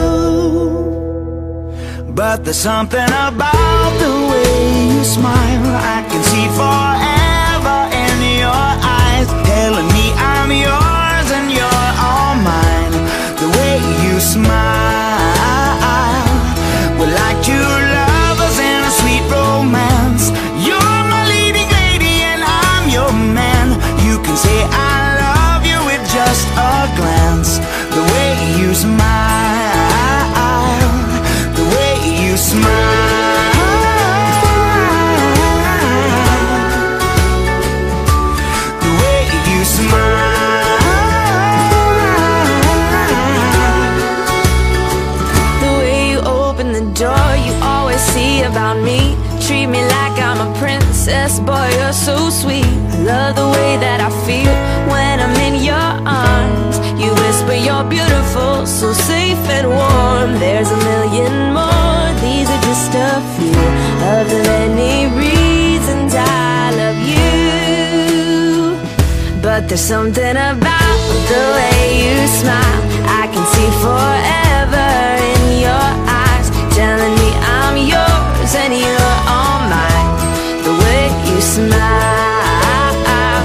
But there's something about the way you smile. I can see forever in your eyes, telling me I'm yours and you're all mine. The way you smile, we're like two lovers in a sweet romance. You're my leading lady and I'm your man. You can say I love you with just a glance. The way you smile, the way you smile, the way you smile. The way you open the door, you always see about me. Treat me like I'm a princess, boy, you're so sweet. I love the way that I feel when I'm in your arms. You whisper you're beautiful, so safe and warm. There's a million more, these are just a few of the many reasons I love you. But there's something about the way you smile. I can see forever in your eyes, telling me I'm yours and you're all mine. The way you smile,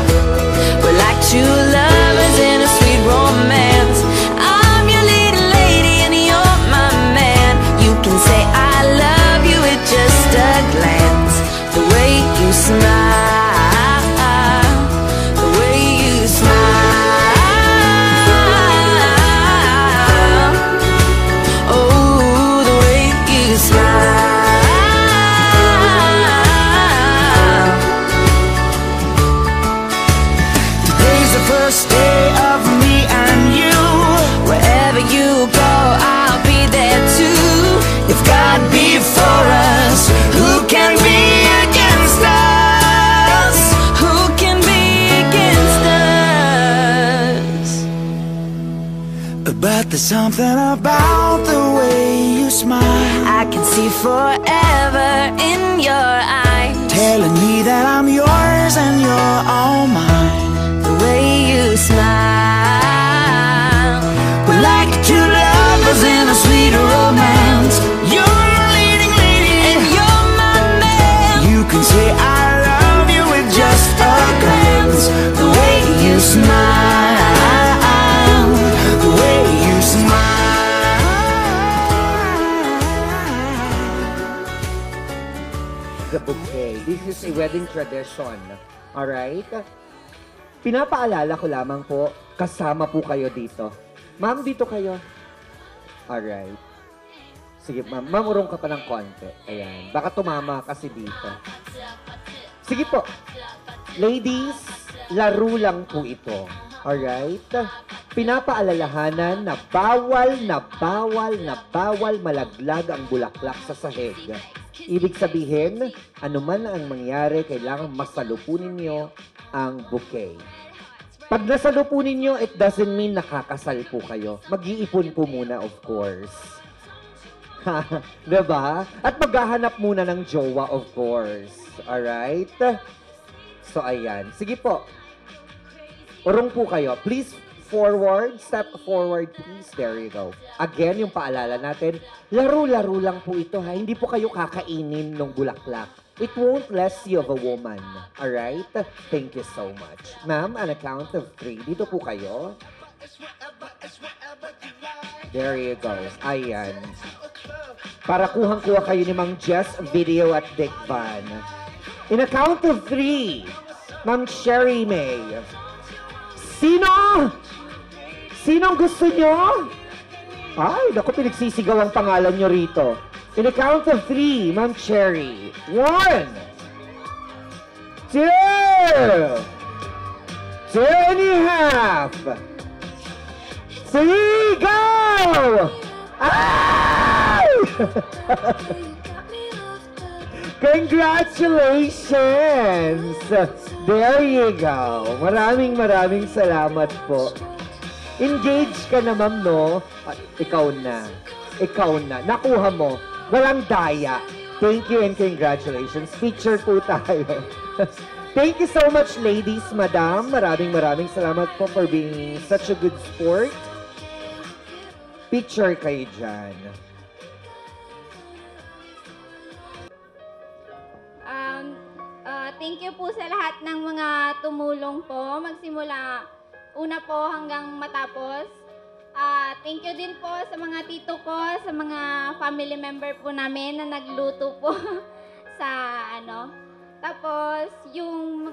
we're like two lovers in a sweet romance. I'm your little lady and you're my man. You can say I love you with just a glance. The way you smile, the way you smile, oh, the way you smile. Today's the first day of me and you. Wherever you go, I'll be there too. If God be for us, who can be against us? Who can be against us? But there's something about the way you smile. I can see forever in your eyes, telling me that I'm yours and you're all mine. the way you smile. We're like two lovers in a sweet romance. You're my leading lady And you're my man. You can say I love you with just a glance. The way you smile, the way you smile. The bouquet. This is a wedding tradition. Alright? Pinapaalala ko lamang po, kasama po kayo dito. Ma'am, dito kayo. Alright. Sige, ma'am. Ma'am, urong ka pa ng konti. Ayan. Baka tumama kasi dito. Sige po. Ladies, laro lang po ito. Alright? Pinapaalalahanan na bawal malaglag ang bulaklak sa sahig. Ibig sabihin, anuman ang mangyari, kailangan masalupunin niyo ang bouquet. Pag nasalupunin niyo, it doesn't mean nakakasal po kayo. Mag-iipon po muna, of course. Diba? At maghahanap muna ng jowa, of course. Alright? So, ayan. Sige po. Urong po kayo. Please, forward. Step forward, please. There you go. Again, yung paalala natin, laro-laro lang po ito, ha? Hindi po kayo kakainin ng bulaklak. It won't less you of a woman. Alright? Thank you so much. Ma'am, on a count of 3, dito po kayo. There you go. Ayan. Para kuhang-kuha kayo ni Mang Jess, Video at Dick Van. In a count of 3, Ma'am Sherry May. Sino? Sinong gusto nyo? Ay, naku, pinagsisigaw ang pangalan nyo rito. In a count of 3, Ma'am Cherry. 1, 2, 2.5, 3, go! Ay! Congratulations! There you go. Maraming salamat po. Engage ka na, ma'am, no? Ikaw na. Nakuha mo. Walang daya. Thank you and congratulations. Picture po tayo. Thank you so much, ladies, madam. Maraming salamat po for being such a good sport. Picture kayo dyan. Thank you po sa lahat ng mga tumulong po. Magsimula una po hanggang matapos. Thank you din po sa mga tito ko, sa mga family member po namin na nagluto po sa ano. Tapos, yung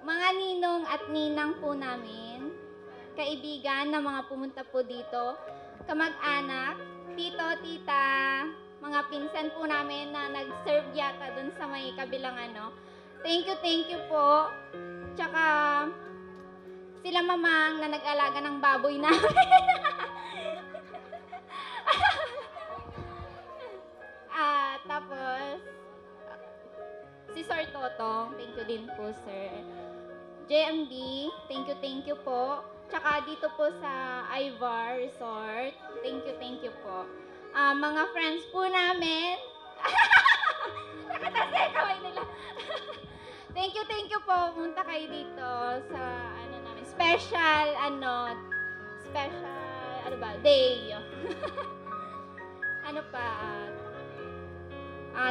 mga ninong at ninang po namin, kaibigan na mga pumunta po dito, kamag-anak, tito, tita, mga pinsan po namin na nag-serve yata dun sa may kabilang ano. Thank you po. Tsaka, sila mamang na nag-alaga ng baboy namin. Tapos, si Sir Totong, thank you din po, sir. JMD, thank you po. Tsaka dito po sa Ivar Resort, thank you po. Mga friends po namin, nakatasay kamay nila. Thank you po. Punta kayo dito sa namin, special day.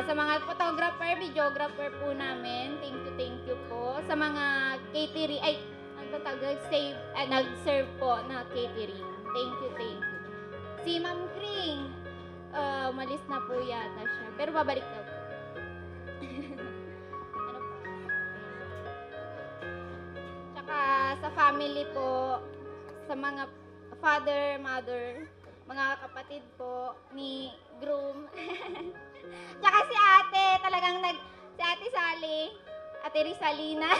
Sa mga photographer, videographer po namin, thank you po. Sa mga catering, nag-serve po na catering. Thank you. Si Ma'am Kring, umalis na po yata siya, pero babalik daw po. Sa family po, sa mga father, mother, mga kapatid po ni groom. Tsaka si ate, si ate Sally, ate Rizalina.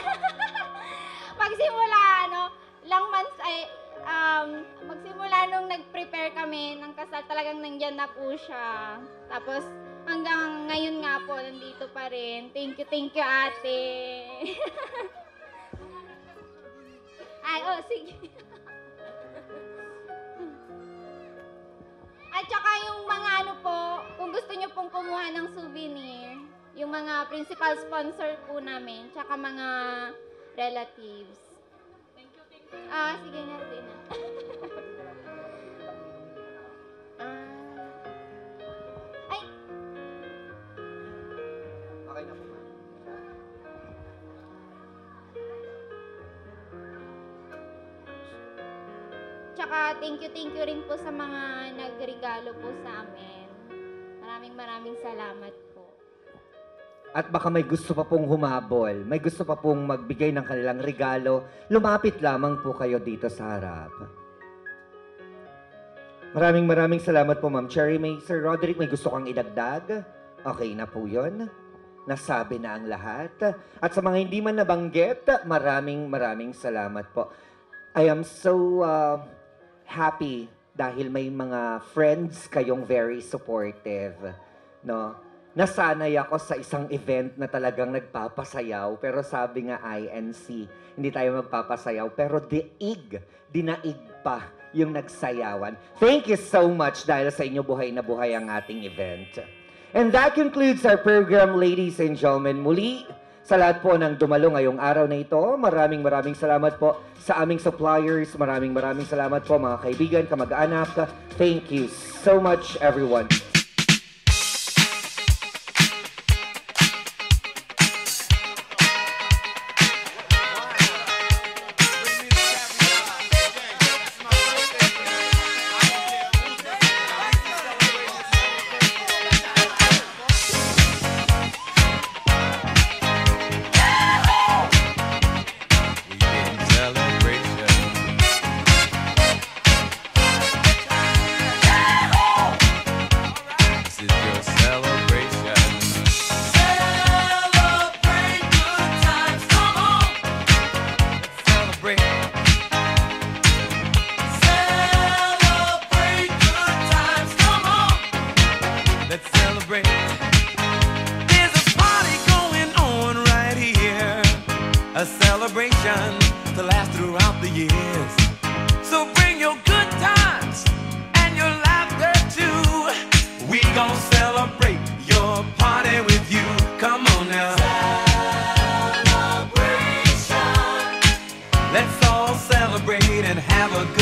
Magsimula nung nag-prepare kami ng kasal, talagang nandyan na po siya. Tapos hanggang ngayon nga po, nandito pa rin. Thank you ate. Sige. At saka yung mga kung gusto nyo pong kumuha ng souvenir, yung mga principal sponsor po namin, tsaka mga relatives. Thank you. Sige nga din. Okay na po, ma'am. Tsaka thank you rin po sa mga nagregalo po sa amin. maraming salamat po. At baka may gusto pa pong humabol, may gusto pa pong magbigay ng kanilang regalo, lumapit lamang po kayo dito sa harap. Maraming salamat po, Ma'am Cherry May. Sir Roderick, may gusto kang idagdag? Okay na po yun. Nasabi na ang lahat. At sa mga hindi man nabanggit, maraming salamat po. I am so happy dahil may mga friends kayong very supportive. No? Nasanay ako sa isang event na talagang nagpapasayaw, pero sabi nga INC, hindi tayo magpapasayaw, pero dinaig pa yung nagsayawan. Thank you so much dahil sa inyo buhay na buhay ang ating event. And that concludes our program, ladies and gentlemen. Muli, sa lahat po ng dumalo ngayong araw na ito, maraming salamat po sa aming suppliers. Maraming salamat po mga kaibigan, kamag-anak. Thank you so much, everyone. A celebration to last throughout the years. So bring your good times and your laughter too. We gon' celebrate your party with you. Come on now. Celebration. Let's all celebrate and have a good